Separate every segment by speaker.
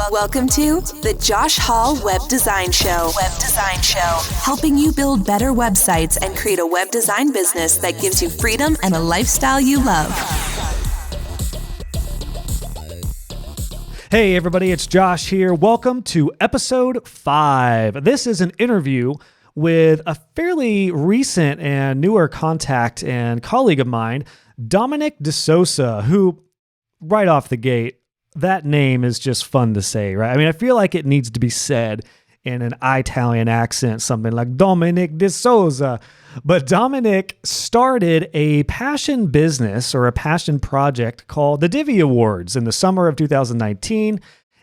Speaker 1: Welcome to the Josh Hall Web Design Show. Helping you build better websites and create a web design business that gives you freedom and a lifestyle you love.
Speaker 2: Hey everybody, it's Josh here. Welcome to episode 5. This is an interview with a fairly recent and newer contact and colleague of mine, Dominic de Souza, who right off the gate, that name is just fun to say, right? I mean, I feel like it needs to be said in an Italian accent, something like Dominic de Souza. But Dominic started a passion business or a passion project called the Divi Awards in the summer of 2019.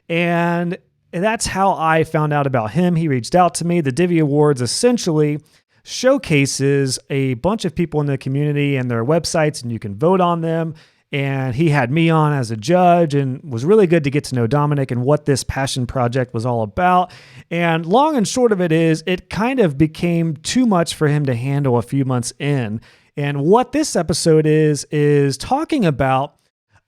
Speaker 2: And that's how I found out about him. He reached out to me. The Divi Awards essentially showcases a bunch of people in the community and their websites, and you can vote on them. And he had me on as a judge, and was really good to get to know Dominic and what this passion project was all about. And long and short of it is, it kind of became too much for him to handle a few months in. And what this episode is talking about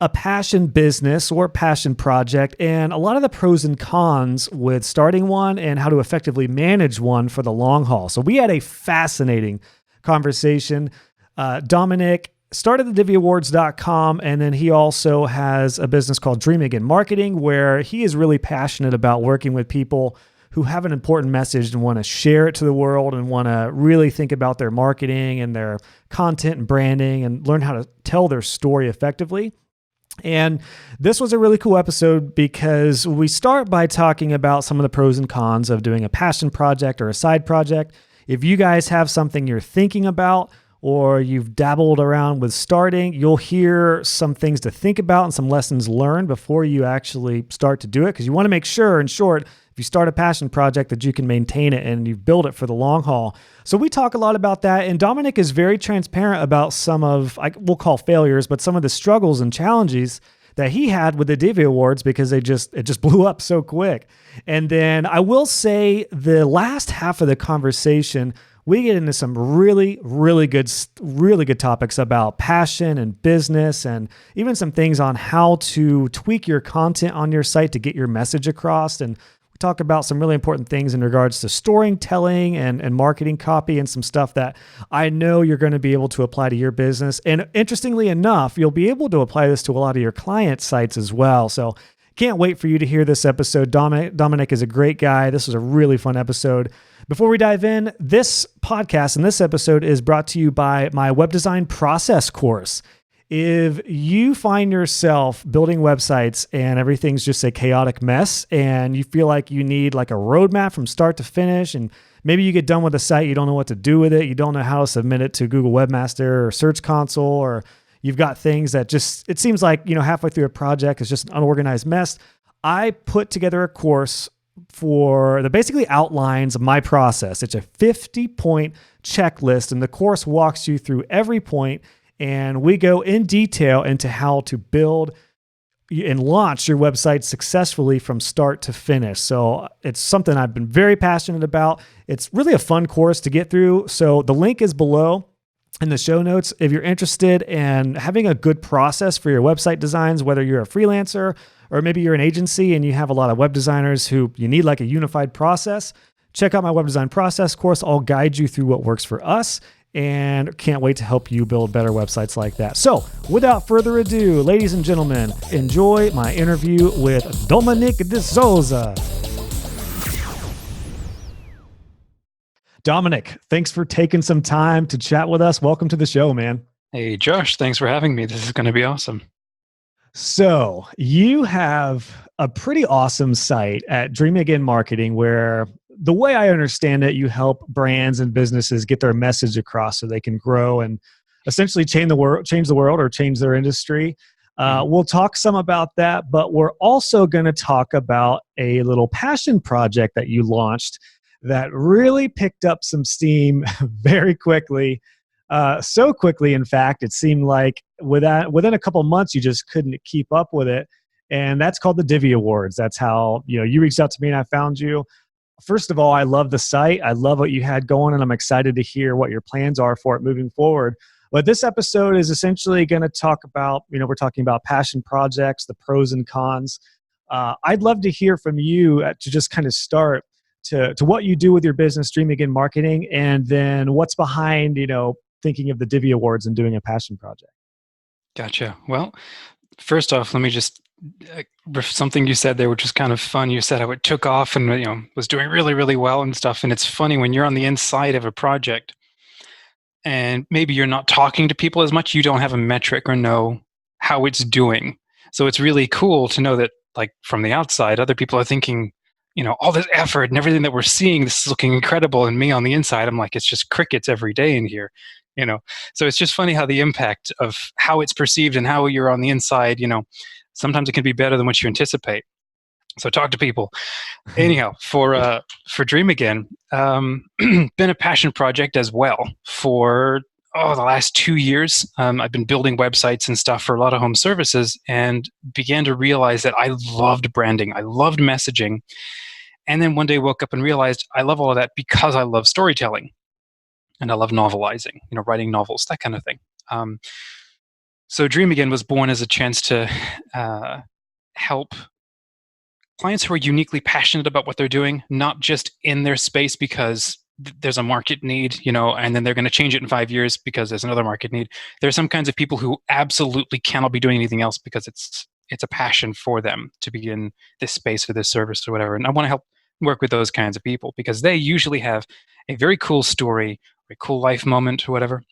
Speaker 2: a passion business or passion project and a lot of the pros and cons with starting one and how to effectively manage one for the long haul. So we had a fascinating conversation. Dominic started the diviawards.com, and then he also has a business called Rethinking Marketing, where he is really passionate about working with people who have an important message and want to share it to the world and want to really think about their marketing and their content and branding and learn how to tell their story effectively. And this was a really cool episode because we start by talking about some of the pros and cons of doing a passion project or a side project. If you guys have something you're thinking about, or you've dabbled around with starting, you'll hear some things to think about and some lessons learned before you actually start to do it. Because you want to make sure, in short, if you start a passion project, that you can maintain it and you build it for the long haul. So we talk a lot about that. And Dominic is very transparent about some of, we'll call failures, but some of the struggles and challenges that he had with the Divi Awards because it just blew up so quick. And then I will say the last half of the conversation, we get into some really good topics about passion and business, and even some things on how to tweak your content on your site to get your message across. And we talk about some really important things in regards to storytelling and marketing copy and some stuff that I know you're going to be able to apply to your business. And interestingly enough, you'll be able to apply this to a lot of your client sites as well. So can't wait for you to hear this episode. Dominic is a great guy. This was a really fun episode. Before we dive in, this podcast and this episode is brought to you by my web design process course. If you find yourself building websites and everything's just a chaotic mess and you feel like you need like a roadmap from start to finish, and maybe you get done with the site, you don't know what to do with it, you don't know how to submit it to Google Webmaster or Search Console, or you've got things that just, it seems like, halfway through a project is just an unorganized mess. I put together a course that basically outlines my process. It's a 50-point checklist, and the course walks you through every point, and we go in detail into how to build and launch your website successfully from start to finish. So it's something I've been very passionate about. It's really a fun course to get through. So the link is below in the show notes. If you're interested in having a good process for your website designs, whether you're a freelancer or maybe you're an agency and you have a lot of web designers who you need like a unified process, check out my web design process course. I'll guide you through what works for us, and can't wait to help you build better websites like that. So without further ado, ladies and gentlemen, enjoy my interview with Dominic de Souza. Dominic, thanks for taking some time to chat with us. Welcome to the show, man.
Speaker 3: Hey, Josh, thanks for having me. This is going to be awesome.
Speaker 2: So you have a pretty awesome site at Rethinking Marketing, where the way I understand it, you help brands and businesses get their message across so they can grow and essentially change the world or change their industry. We'll talk some about that, but we're also going to talk about a little passion project that you launched that really picked up some steam very quickly. So quickly, in fact, it seemed like within a couple months, you just couldn't keep up with it. And that's called the Divi Awards. That's how, you reached out to me and I found you. First of all, I love the site. I love what you had going, and I'm excited to hear what your plans are for it moving forward. But this episode is essentially going to talk about, we're talking about passion projects, the pros and cons I'd love to hear from you to just kind of start to what you do with your business, Dream Again Marketing, and then what's behind, thinking of the Divi Awards and doing a passion project.
Speaker 3: Gotcha. Well, first off, let me just something you said there, which was kind of fun. You said how it took off and was doing really, really well and stuff. And it's funny when you're on the inside of a project, and maybe you're not talking to people as much, you don't have a metric or know how it's doing. So it's really cool to know that, like, from the outside, other people are thinking, all this effort and everything that we're seeing, this is looking incredible. And me on the inside, I'm like, it's just crickets every day in here, So it's just funny how the impact of how it's perceived and how you're on the inside, sometimes it can be better than what you anticipate. So talk to people. Anyhow, for Dream Again, been a passion project as well for the last 2 years. I've been building websites and stuff for a lot of home services, and began to realize that I loved branding. I loved messaging. And then one day woke up and realized I love all of that because I love storytelling. And I love novelizing, writing novels, that kind of thing. So Dream Again was born as a chance to help clients who are uniquely passionate about what they're doing, not just in their space because there's a market need, and then they're going to change it in 5 years because there's another market need. There are some kinds of people who absolutely cannot be doing anything else because it's a passion for them to be in this space or this service or whatever. And I want to help work with those kinds of people because they usually have a very cool story, a cool life moment or whatever.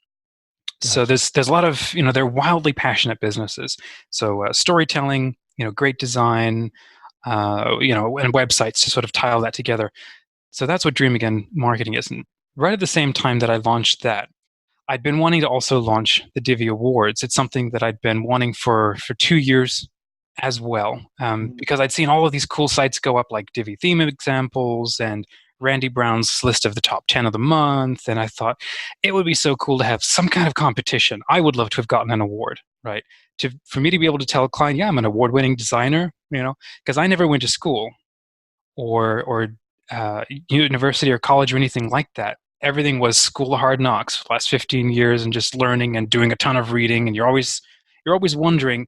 Speaker 3: Gotcha. So there's a lot of, they're wildly passionate businesses. So storytelling, great design, and websites to sort of tie all that together. So that's what Dream Again Marketing is. And right at the same time that I launched that, I'd been wanting to also launch the Divi Awards. It's something that I'd been wanting for 2 years as well, because I'd seen all of these cool sites go up, like Divi Theme Examples and Randy Brown's list of the top 10 of the month. And I thought it would be so cool to have some kind of competition. I would love to have gotten an award, right? For me to be able to tell a client, yeah, I'm an award-winning designer, because I never went to school or university or college or anything like that. Everything was school of hard knocks for the last 15 years and just learning and doing a ton of reading. And you're always wondering,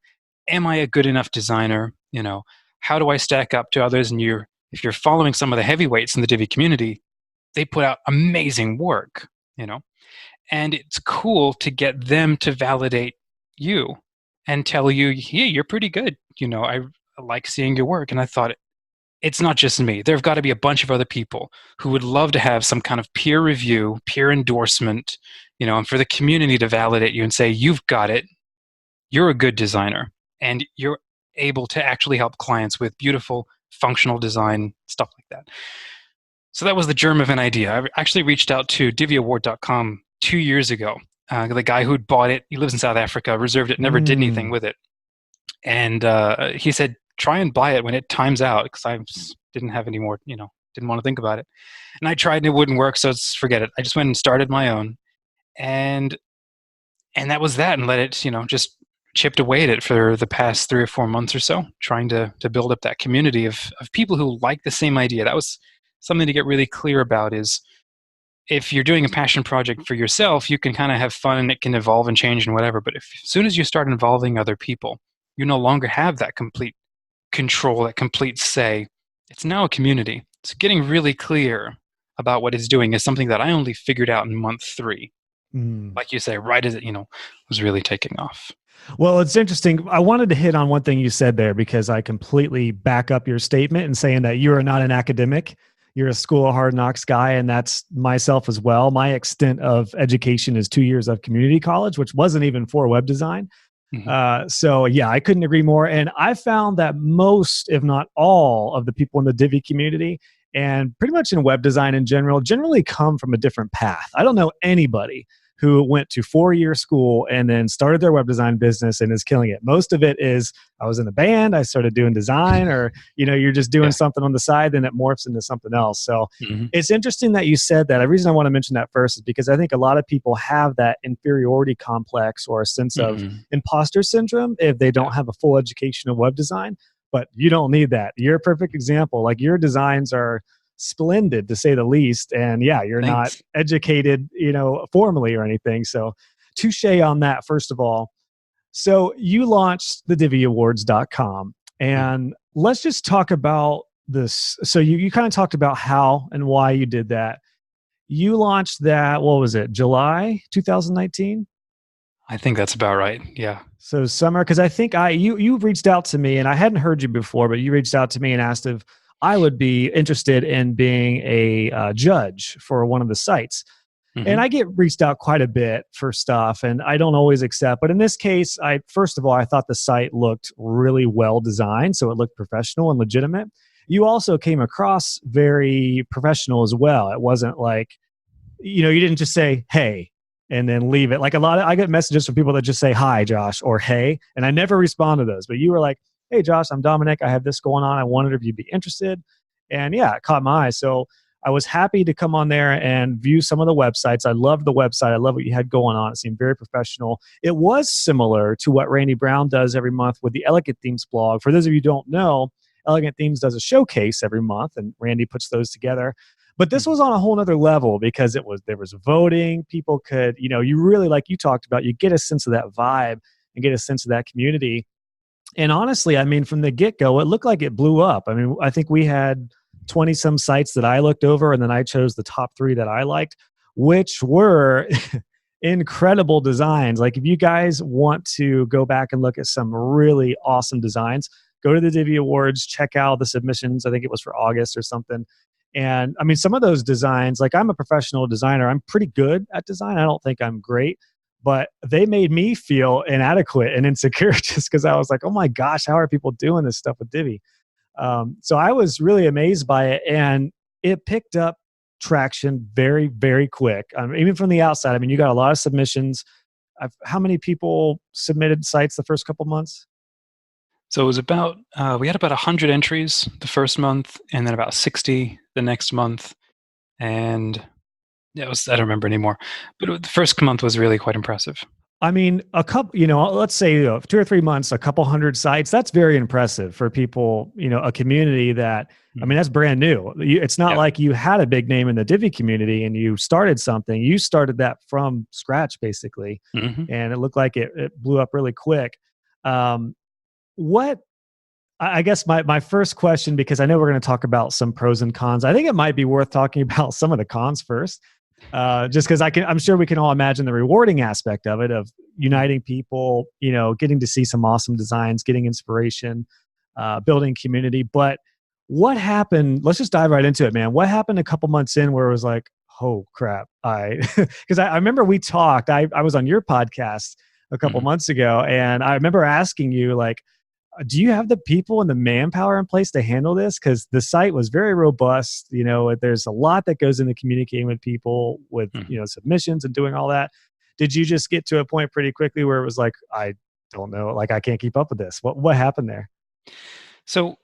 Speaker 3: am I a good enough designer? How do I stack up to others? And if you're following some of the heavyweights in the Divi community, they put out amazing work, and it's cool to get them to validate you and tell you, yeah, you're pretty good. I like seeing your work. And I thought, it's not just me. There've got to be a bunch of other people who would love to have some kind of peer review, peer endorsement, and for the community to validate you and say, you've got it. You're a good designer and you're able to actually help clients with beautiful, functional design, stuff like that. So that was the germ of an idea. I actually reached out to diviaward.com 2 years ago. The guy who'd bought it, he lives in South Africa, reserved it, never did anything with it. And he said, try and buy it when it times out, because I didn't have any more, didn't want to think about it. And I tried and it wouldn't work, so forget it. I just went and started my own. And that was that, and let it, just chipped away at it for the past 3 or 4 months or so, trying to build up that community of people who like the same idea. That was something to get really clear about, is if you're doing a passion project for yourself, you can kind of have fun and it can evolve and change and whatever. But as soon as you start involving other people, you no longer have that complete control, that complete say. It's now a community. So getting really clear about what it's doing is something that I only figured out in month 3. Like you say, right as it, was really taking off.
Speaker 2: Well, it's interesting. I wanted to hit on one thing you said there, because I completely back up your statement in saying that you are not an academic. You're a school of hard knocks guy, and that's myself as well. My extent of education is 2 years of community college, which wasn't even for web design. So yeah, I couldn't agree more. And I found that most, if not all, of the people in the Divi community and pretty much in web design in general, generally come from a different path. I don't know anybody who went to 4-year school and then started their web design business and is killing it. Most of it is, I was in a band, I started doing design, or you're just doing something on the side, then it morphs into something else. So it's interesting that you said that. The reason I want to mention that first is because I think a lot of people have that inferiority complex or a sense of imposter syndrome if they don't have a full education of web design. But you don't need that. You're a perfect example. Like, your designs are splendid, to say the least. And yeah, you're not educated, formally or anything. So touche on that, first of all. So you launched the diviawards.com, and let's just talk about this. So you kind of talked about how and why you did that. You launched that, what was it, July 2019?
Speaker 3: I think that's about right. Yeah.
Speaker 2: So summer, because I think you reached out to me, and I hadn't heard you before, but you reached out to me and asked if I would be interested in being a judge for one of the sites. And
Speaker 3: Hmm.
Speaker 2: I get reached out quite a bit for stuff, and I don't always accept. But in this case, first of all, I thought the site looked really well designed, so it looked professional and legitimate. You also came across very professional as well. It wasn't like, you didn't just say "Hey" and then leave it. Like I get messages from people that just say "Hi, Josh" or "Hey," and I never respond to those. But you were like, "Hey, Josh, I'm Dominic. I have this going on. I wondered if you'd be interested." And yeah, it caught my eye. So I was happy to come on there and view some of the websites. I loved the website. I love what you had going on. It seemed very professional. It was similar to what Randy Brown does every month with the Elegant Themes blog. For those of you who don't know, Elegant Themes does a showcase every month, and Randy puts those together. But this was on a whole nother level because there was voting. People could, you really, like you talked about, you get a sense of that vibe and get a sense of that community. And honestly, I mean, from the get-go, it looked like it blew up. I mean, I think we had 20 some sites that I looked over, and then I chose the top 3 that I liked, which were incredible designs. Like if you guys want to go back and look at some really awesome designs, go to the Divi Awards, check out the submissions. I think it was for August or something. And I mean, some of those designs, like I'm a professional designer. I'm pretty good at design. I don't think I'm great, but they made me feel inadequate and insecure just because I was like, oh my gosh, how are people doing this stuff with Divi? So I was really amazed by it, and it picked up traction very, very quick. Even from the outside, I mean, you got a lot of submissions. How many people submitted sites the first couple months?
Speaker 3: So it was about, we had about 100 entries the first month, and then about 60 the next month. And yeah, I don't remember anymore. But the first month was really quite impressive.
Speaker 2: I mean, a couple, let's say 2 or 3 months, a couple hundred sites. That's very impressive for people, a community that, I mean, that's brand new. It's not
Speaker 3: Yeah.
Speaker 2: like you had a big name in the Divi community and you started something. You started that from scratch, basically.
Speaker 3: Hmm.
Speaker 2: And it looked like it blew up really quick. What, I guess my first question, because I know we're going to talk about some pros and cons. I think it might be worth talking about some of the cons first. Just because I'm sure we can all imagine the rewarding aspect of it, of uniting people, getting to see some awesome designs, getting inspiration, building community. But what happened? Let's just dive right into it, man. What happened a couple months in where it was like, oh crap? Because I remember we talked. I was on your podcast a couple months ago, and I remember asking you like, do you have the people and the manpower in place to handle this? Because the site was very robust. There's a lot that goes into communicating with people with, submissions and doing all that. Did you just get to a point pretty quickly where it was like, I don't know, like I can't keep up with this? What happened there?
Speaker 3: So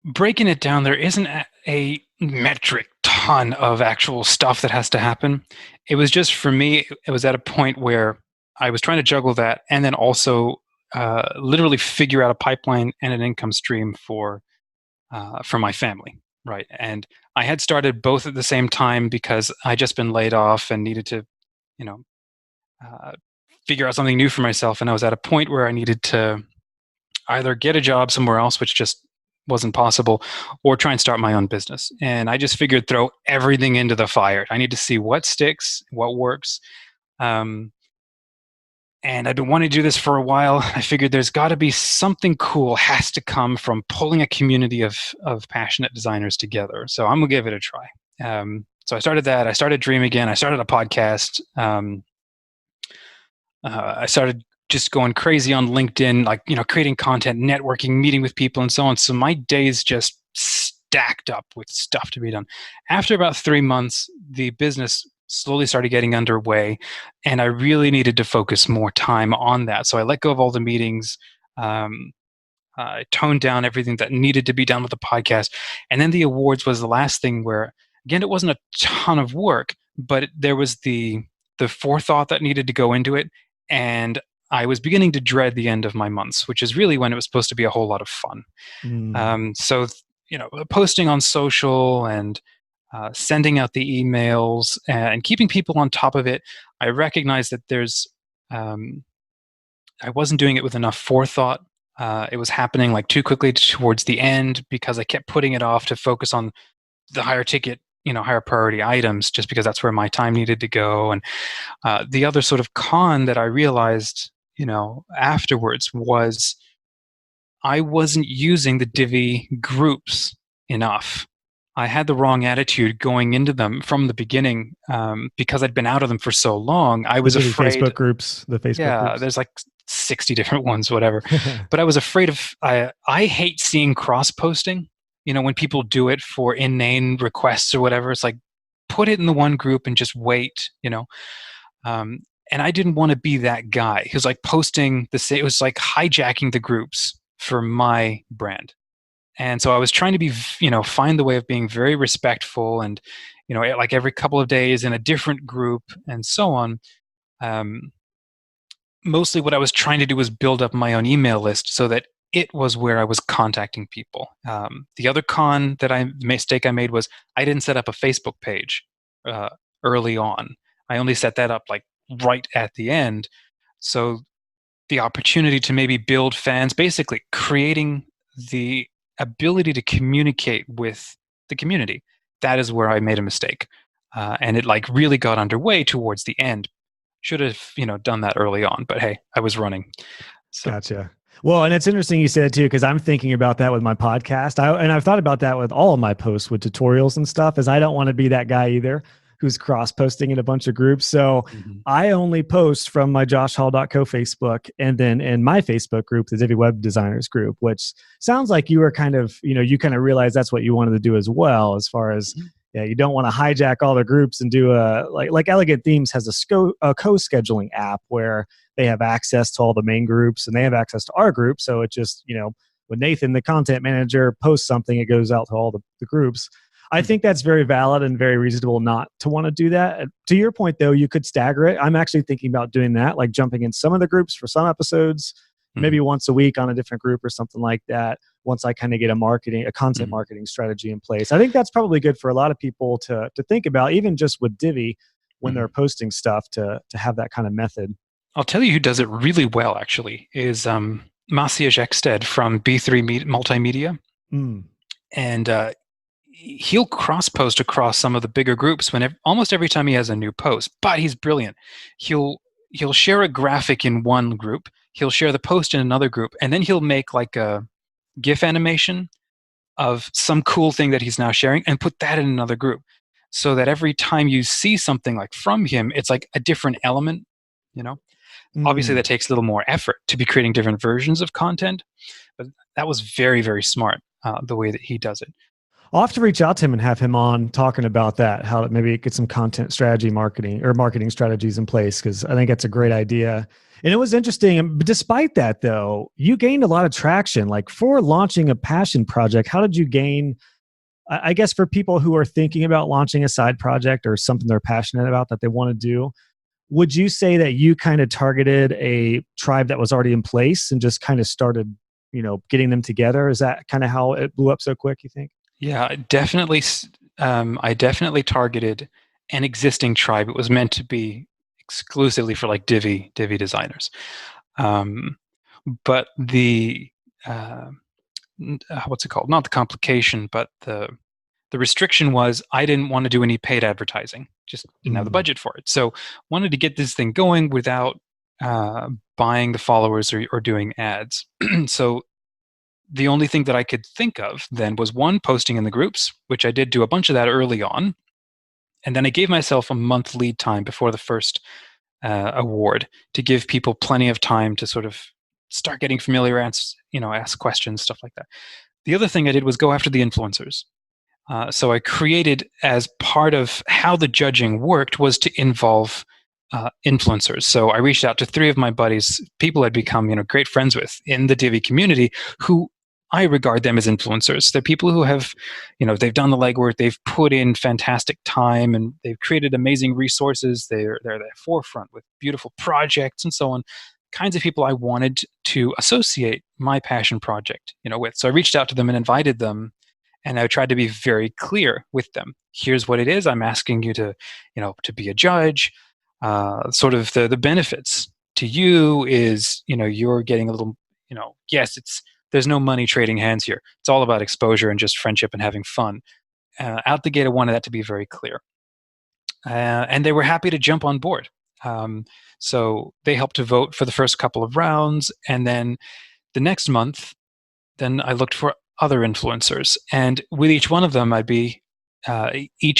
Speaker 3: breaking it down, there isn't a metric ton of actual stuff that has to happen. It was just, for me, it was at a point where I was trying to juggle that and then also literally figure out a pipeline and an income stream for my family, right? And I had started both at the same time because I just been laid off and needed to, you know, uh, figure out something new for myself. And I was at a point where I needed to either get a job somewhere else, which just wasn't possible, or try and start my own business. And I just figured throw everything into the fire. I need to see what sticks, what works. And I've been wanting to do this for a while. I figured there's got to be something cool has to come from pulling a community of passionate designers together. So I'm gonna give it a try. So I started that. I started Dream Again. I started a podcast. I started just going crazy on LinkedIn, like, creating content, networking, meeting with people, and so on. So my days just stacked up with stuff to be done. After about 3 months, the business slowly started getting underway, and I really needed to focus more time on that. So I let go of all the meetings. I toned down everything that needed to be done with the podcast. And then the awards was the last thing where, again, it wasn't a ton of work, but there was the forethought that needed to go into it. And I was beginning to dread the end of my months, which is really when it was supposed to be a whole lot of fun. So, posting on social and sending out the emails and keeping people on top of it, I recognized that I wasn't doing it with enough forethought. It was happening like too quickly towards the end because I kept putting it off to focus on the higher ticket, higher priority items, just because that's where my time needed to go. And the other sort of con that I realized, afterwards was I wasn't using the Divi groups enough. I had the wrong attitude going into them from the beginning because I'd been out of them for so long. I was
Speaker 2: The Divi
Speaker 3: afraid.
Speaker 2: Facebook groups, the Facebook
Speaker 3: Yeah,
Speaker 2: groups.
Speaker 3: there's like 60 different ones, whatever. But I was afraid of. I hate seeing cross posting. When people do it for inane requests or whatever, it's like put it in the one group and just wait. Um, and I didn't want to be that guy who's like posting the same. It was like hijacking the groups for my brand. And so I was trying to be, find the way of being very respectful and, like every couple of days in a different group and so on. Mostly what I was trying to do was build up my own email list so that it was where I was contacting people. The other mistake I made was I didn't set up a Facebook page early on. I only set that up like right at the end. So the opportunity to maybe build fans, basically creating the ability to communicate with the community, that is where I made a mistake. And it like really got underway towards the end. Should have, done that early on, but hey, I was running. So.
Speaker 2: Gotcha. Well, and it's interesting you said too, because I'm thinking about that with my podcast. And I've thought about that with all of my posts with tutorials and stuff, is I don't want to be that guy either who's cross posting in a bunch of groups. So I only post from my joshhall.co Facebook and then in my Facebook group, the Divi Web Designers group, which sounds like you were kind of, you kind of realized that's what you wanted to do as well, as far as, yeah, you don't want to hijack all the groups and do like Elegant Themes has a co-scheduling app where they have access to all the main groups and they have access to our group. So it just, when Nathan, the content manager, posts something, it goes out to all the groups. I think that's very valid and very reasonable not to want to do that. To your point, though, you could stagger it. I'm actually thinking about doing that, like jumping in some of the groups for some episodes, maybe once a week on a different group or something like that. Once I kind of get a content marketing strategy in place, I think that's probably good for a lot of people to think about, even just with Divi when they're posting stuff, to have that kind of method.
Speaker 3: I'll tell you who does it really well, actually, is Maciej Ekstead from B3 Multimedia. And he'll cross-post across some of the bigger groups almost every time he has a new post. But he's brilliant. He'll share a graphic in one group. He'll share the post in another group. And then he'll make like a GIF animation of some cool thing that he's now sharing and put that in another group. So that every time you see something like from him, it's like a different element, Obviously, that takes a little more effort to be creating different versions of content. But that was very, very smart, the way that he does it.
Speaker 2: I'll have to reach out to him and have him on talking about that, how to maybe get some content strategy marketing strategies in place, because I think that's a great idea. And it was interesting. But despite that, though, you gained a lot of traction. Like for launching a passion project, how did you gain, I guess, for people who are thinking about launching a side project or something they're passionate about that they want to do, would you say that you kind of targeted a tribe that was already in place and just kind of started, getting them together? Is that kind of how it blew up so quick, you think?
Speaker 3: Yeah, definitely. I definitely targeted an existing tribe. It was meant to be exclusively for like Divi designers. But the what's it called? Not the complication, but the restriction was I didn't want to do any paid advertising. Just didn't have the budget for it. So wanted to get this thing going without buying the followers or doing ads. So the only thing that I could think of then was one, posting in the groups, which I did do a bunch of that early on. And then I gave myself a month lead time before the first award to give people plenty of time to sort of start getting familiar, ask questions, stuff like that. The other thing I did was go after the influencers. So I created, as part of how the judging worked, was to involve influencers. So I reached out to 3 of my buddies, people I'd become great friends with in the Divi community, who I regard them as influencers. They're people who have, they've done the legwork, they've put in fantastic time, and they've created amazing resources. They're at the forefront with beautiful projects and so on. Kinds of people I wanted to associate my passion project, with. So I reached out to them and invited them. And I tried to be very clear with them. Here's what it is. I'm asking you to, to be a judge. Sort of the benefits to you is, you're getting a little, yes, there's no money trading hands here. It's all about exposure and just friendship and having fun. Out the gate, I wanted that to be very clear. And they were happy to jump on board. So they helped to vote for the first couple of rounds. And then the next month, then I looked for other influencers. And with each one of them, each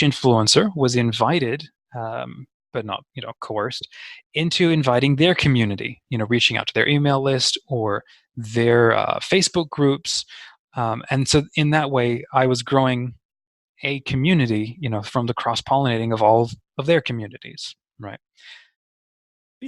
Speaker 3: influencer was invited, but not, coerced, into inviting their community, reaching out to their email list or their Facebook groups. And so in that way, I was growing a community, from the cross-pollinating of all of their communities, right?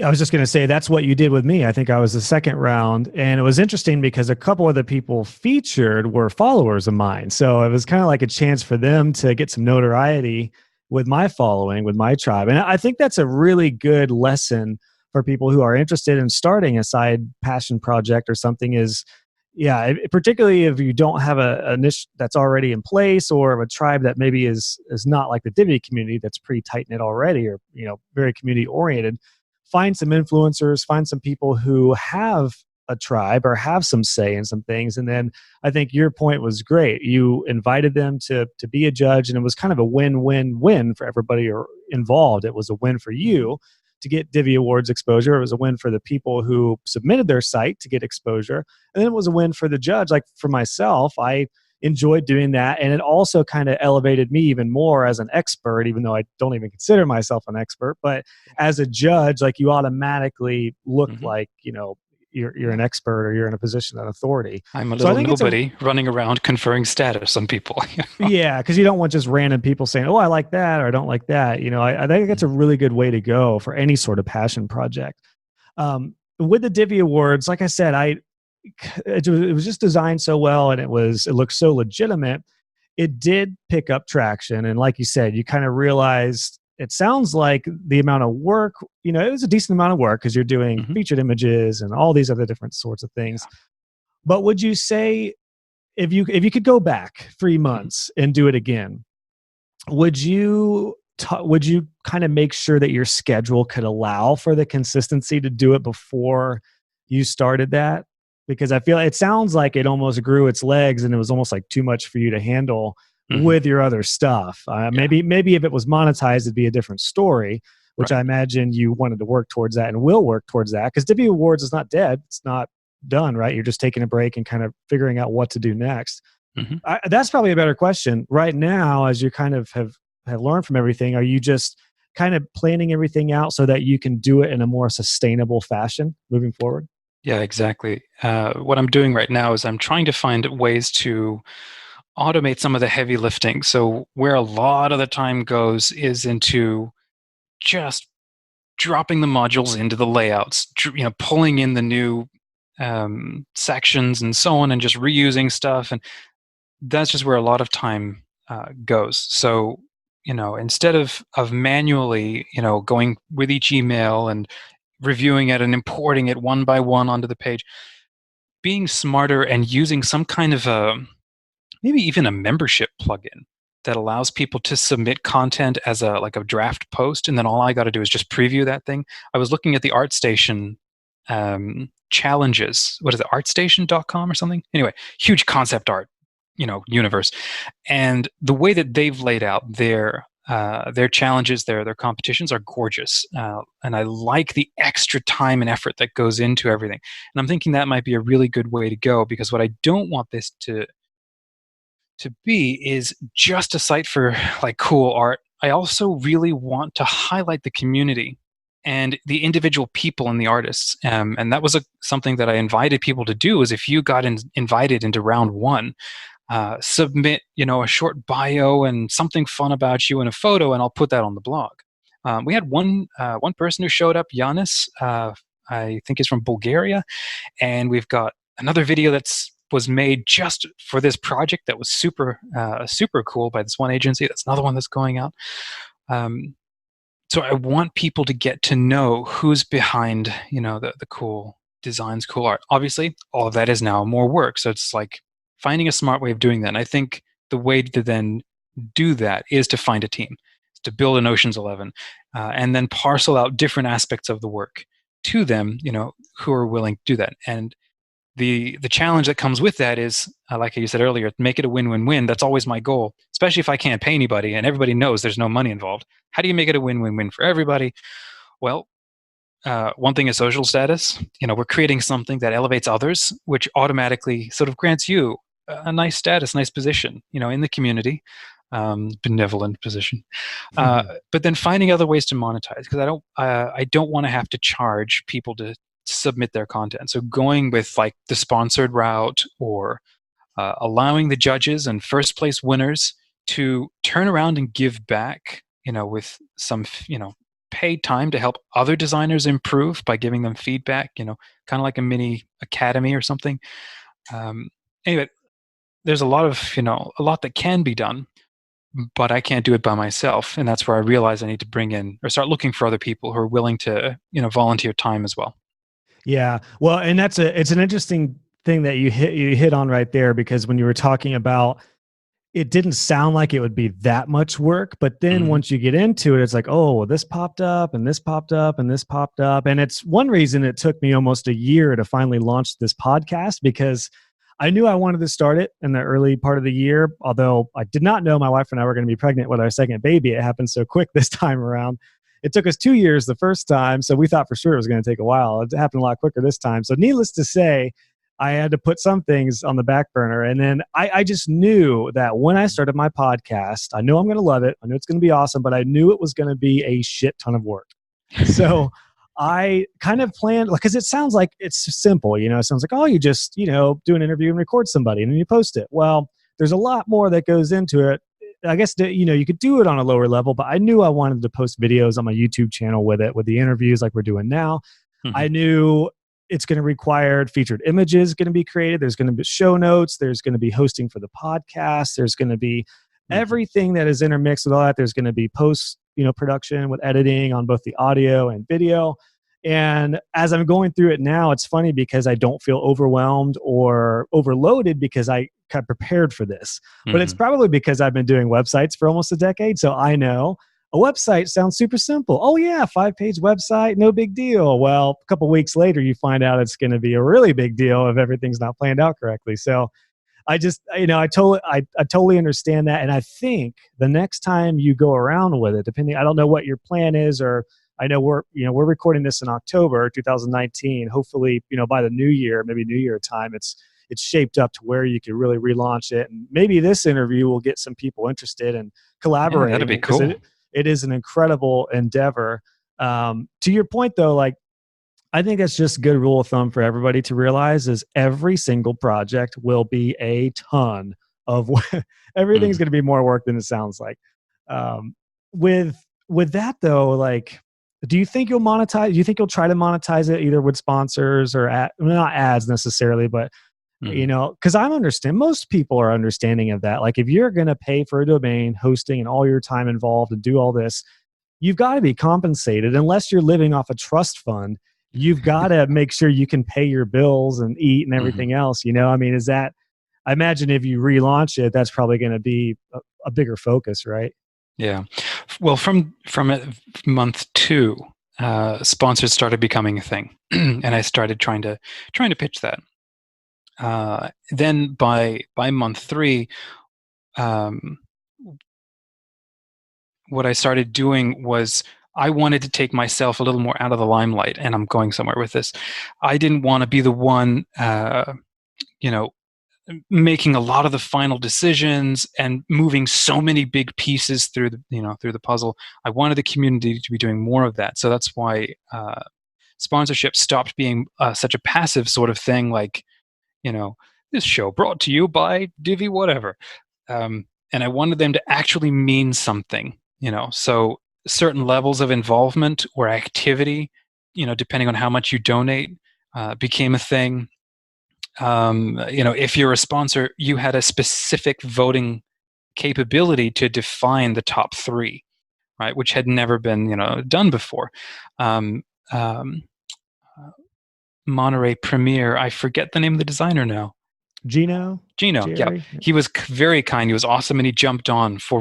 Speaker 2: I was just going to say that's what you did with me. I think I was the second round, and it was interesting because a couple of the people featured were followers of mine. So it was kind of like a chance for them to get some notoriety with my following, with my tribe. And I think that's a really good lesson for people who are interested in starting a side passion project or something is, particularly if you don't have a niche that's already in place or a tribe that maybe is not like the Divi community that's pretty tight knit already, or very community oriented. Find some influencers, find some people who have a tribe or have some say in some things. And then I think your point was great. You invited them to be a judge, and it was kind of a win-win-win for everybody involved. It was a win for you to get Divi Awards exposure. It was a win for the people who submitted their site to get exposure. And then it was a win for the judge. Like for myself, I enjoyed doing that. And it also kind of elevated me even more as an expert, even though I don't even consider myself an expert. But as a judge, like you automatically look like, you're an expert or you're in a position of authority.
Speaker 3: I'm a little nobody running around conferring status on people.
Speaker 2: Yeah, because you don't want just random people saying, oh, I like that or I don't like that. I think that's a really good way to go for any sort of passion project. With the Divi Awards, like I said, it was just designed so well, and it looked so legitimate. It did pick up traction, and like you said, you kind of realized it sounds like the amount of work, it was a decent amount of work because you're doing featured images and all these other different sorts of things. Yeah. But would you say if you could go back 3 months and do it again, would you kind of make sure that your schedule could allow for the consistency to do it before you started that? Because I feel it sounds like it almost grew its legs and it was almost like too much for you to handle with your other stuff. Maybe if it was monetized, it'd be a different story, which I imagine you wanted to work towards that and will work towards that, because Divi Awards is not dead. It's not done, right? You're just taking a break and kind of figuring out what to do next. That's probably a better question. Right now, as you kind of have learned from everything, are you just kind of planning everything out so that you can do it in a more sustainable fashion moving forward?
Speaker 3: Yeah, exactly. What I'm doing right now is I'm trying to find ways to automate some of the heavy lifting. So where a lot of the time goes is into just dropping the modules into the layouts, pulling in the new sections and so on, and just reusing stuff. And that's just where a lot of time goes. So, instead of manually, going with each email and reviewing it and importing it one by one onto the page, being smarter and using some kind of maybe even a membership plugin that allows people to submit content as a draft post, and then all I got to do is just preview that thing. I was looking at the ArtStation challenges. What is it, artstation.com or something? Anyway, huge concept art, universe. And the way that they've laid out their challenges, their competitions are gorgeous. And I like the extra time and effort that goes into everything. And I'm thinking that might be a really good way to go, because what I don't want this to be is just a site for cool art. I also really want to highlight the community and the individual people and the artists. And that was something that I invited people to do, is if you got invited into round one, submit, a short bio and something fun about you and a photo, and I'll put that on the blog. We had one person who showed up, Yanis, I think he's from Bulgaria, and we've got another video was made just for this project that was super cool by this one agency. That's another one that's going out. So I want people to get to know who's behind, the cool designs, cool art. Obviously, all of that is now more work. So it's like finding a smart way of doing that. And I think the way to then do that is to find a team, to build an Ocean's 11, and then parcel out different aspects of the work to them, who are willing to do that. And The challenge that comes with that is, like you said earlier, make it a win-win-win. That's always my goal, especially if I can't pay anybody and everybody knows there's no money involved. How do you make it a win-win-win for everybody? Well, one thing is social status. We're creating something that elevates others, which automatically sort of grants you a nice status, nice position, in the community, benevolent position. But then finding other ways to monetize, because I don't want to have to charge people to submit their content. So going with like the sponsored route, or allowing the judges and first place winners to turn around and give back, with some, paid time to help other designers improve by giving them feedback, kind of like a mini academy or something. Anyway, there's a lot that can be done, but I can't do it by myself. And that's where I realize I need to bring in, or start looking for other people who are willing to, volunteer time as well.
Speaker 2: Yeah. Well, and it's an interesting thing that you hit on right there, because when you were talking about, it didn't sound like it would be that much work, but then once you get into it, it's like, oh, well, this popped up and this popped up and this popped up. And it's one reason it took me almost a year to finally launch this podcast, because I knew I wanted to start it in the early part of the year, although I did not know my wife and I were going to be pregnant with our second baby. It happened so quick this time around. It took us 2 years the first time, so we thought for sure it was going to take a while. It happened a lot quicker this time. So needless to say, I had to put some things on the back burner. And then I just knew that when I started my podcast, I know I'm going to love it. I know it's going to be awesome, but I knew it was going to be a shit ton of work. So I kind of planned, because it sounds like it's simple, it sounds like, oh, you just, do an interview and record somebody and then you post it. Well, there's a lot more that goes into it. I guess, you could do it on a lower level, but I knew I wanted to post videos on my YouTube channel with the interviews like we're doing now. I knew it's going to require featured images going to be created. There's going to be show notes. There's going to be hosting for the podcast. There's going to be everything that is intermixed with all that. There's going to be post, production with editing on both the audio and video. And as I'm going through it now, it's funny because I don't feel overwhelmed or overloaded because I got prepared for this. But it's probably because I've been doing websites for almost a decade. So I know a website sounds super simple. Oh yeah, 5-page website, no big deal. Well, a couple weeks later, you find out it's going to be a really big deal if everything's not planned out correctly. So I just, I totally understand that. And I think the next time you go around with it, I don't know what your plan is, or I know we're recording this in October 2019. Hopefully, by the new year, maybe New Year time, it's shaped up to where you can really relaunch it. And maybe this interview will get some people interested in collaborating.
Speaker 3: Yeah, that'd be cool.
Speaker 2: It is an incredible endeavor. To your point, though, I think that's just a good rule of thumb for everybody to realize is every single project will be a ton of everything's going to be more work than it sounds like. With that, though, do you think you'll monetize? Do you think you'll try to monetize it either with sponsors or not ads necessarily, but because most people are understanding of that. Like if you're going to pay for a domain, hosting, and all your time involved and do all this, you've got to be compensated. Unless you're living off a trust fund, you've got to make sure you can pay your bills and eat and everything else. I imagine if you relaunch it, that's probably going to be a bigger focus, right?
Speaker 3: Yeah. Well, from month 2, sponsors started becoming a thing, and I started trying to pitch that. Then by month 3, what I started doing was I wanted to take myself a little more out of the limelight, and I'm going somewhere with this. I didn't want to be the one, making a lot of the final decisions and moving so many big pieces through the puzzle. I wanted the community to be doing more of that. So that's why sponsorship stopped being such a passive sort of thing, like, this show brought to you by Divi whatever. And I wanted them to actually mean something, so certain levels of involvement or activity, depending on how much you donate, became a thing. If you're a sponsor, you had a specific voting capability to define the top 3, right? Which had never been, done before. Monterey Premier, I forget the name of the designer now.
Speaker 2: Gino,
Speaker 3: Jerry? Yeah. He was very kind. He was awesome, and he jumped on for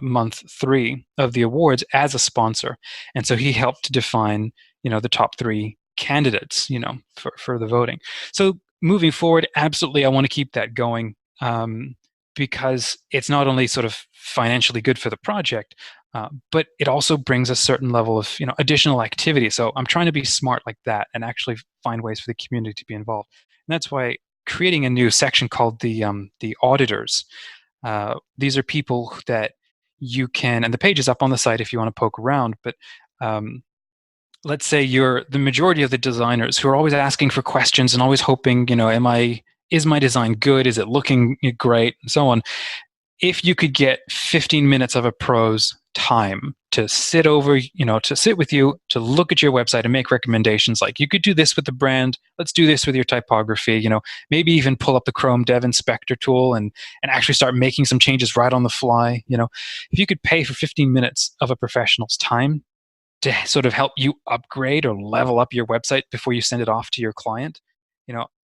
Speaker 3: month 3 of the awards as a sponsor. And so he helped to define, the top 3 candidates, for the voting. So moving forward, absolutely, I want to keep that going, because it's not only sort of financially good for the project, but it also brings a certain level of additional activity. So I'm trying to be smart like that and actually find ways for the community to be involved. And that's why creating a new section called the auditors. These are people that you can, and the page is up on the site if you want to poke around, but let's say you're the majority of the designers who are always asking for questions and always hoping, is my design good? Is it looking great? And so on. If you could get 15 minutes of a pro's time to sit with you, to look at your website and make recommendations, like you could do this with the brand, let's do this with your typography, maybe even pull up the Chrome Dev Inspector tool and actually start making some changes right on the fly. If you could pay for 15 minutes of a professional's time to sort of help you upgrade or level up your website before you send it off to your client,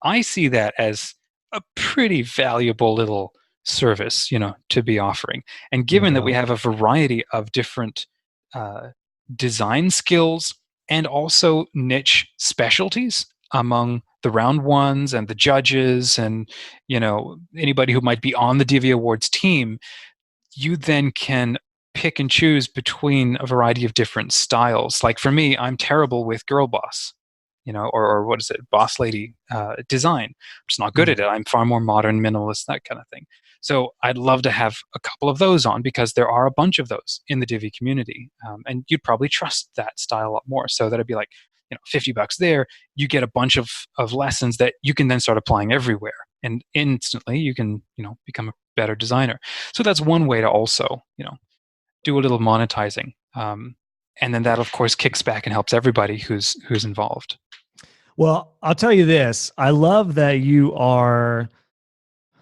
Speaker 3: I see that as a pretty valuable little service, to be offering. And given that we have a variety of different design skills and also niche specialties among the round ones and the judges and anybody who might be on the Divi Awards team, you then can pick and choose between a variety of different styles. Like for me, I'm terrible with girl boss, or what is it, boss lady design. I'm just not good at it. I'm far more modern, minimalist, that kind of thing. So I'd love to have a couple of those on, because there are a bunch of those in the Divi community, and you'd probably trust that style a lot more. So that'd be like, $50 there. You get a bunch of lessons that you can then start applying everywhere, and instantly you can become a better designer. So that's one way to also do a little monetizing, and then that of course kicks back and helps everybody who's involved.
Speaker 2: Well, I'll tell you this. I love that you are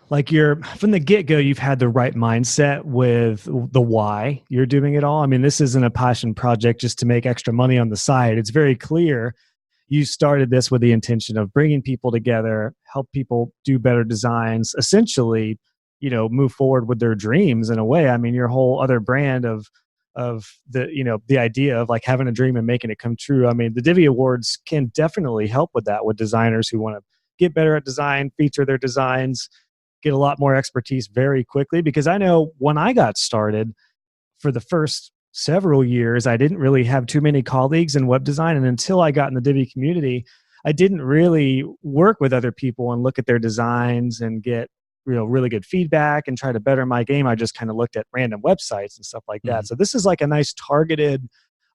Speaker 2: from the get-go, you've had the right mindset with the why you're doing it all. I mean, this isn't a passion project just to make extra money on the side. It's very clear you started this with the intention of bringing people together, help people do better designs, essentially, move forward with their dreams in a way. I mean, your whole other brand of the idea of like having a dream and making it come true. I mean, the Divi Awards can definitely help with that, with designers who want to get better at design, feature their designs, get a lot more expertise very quickly. Because I know when I got started, for the first several years, I didn't really have too many colleagues in web design. And until I got in the Divi community, I didn't really work with other people and look at their designs and get really good feedback and try to better my game. I just kind of looked at random websites and stuff like that. So this is like a nice targeted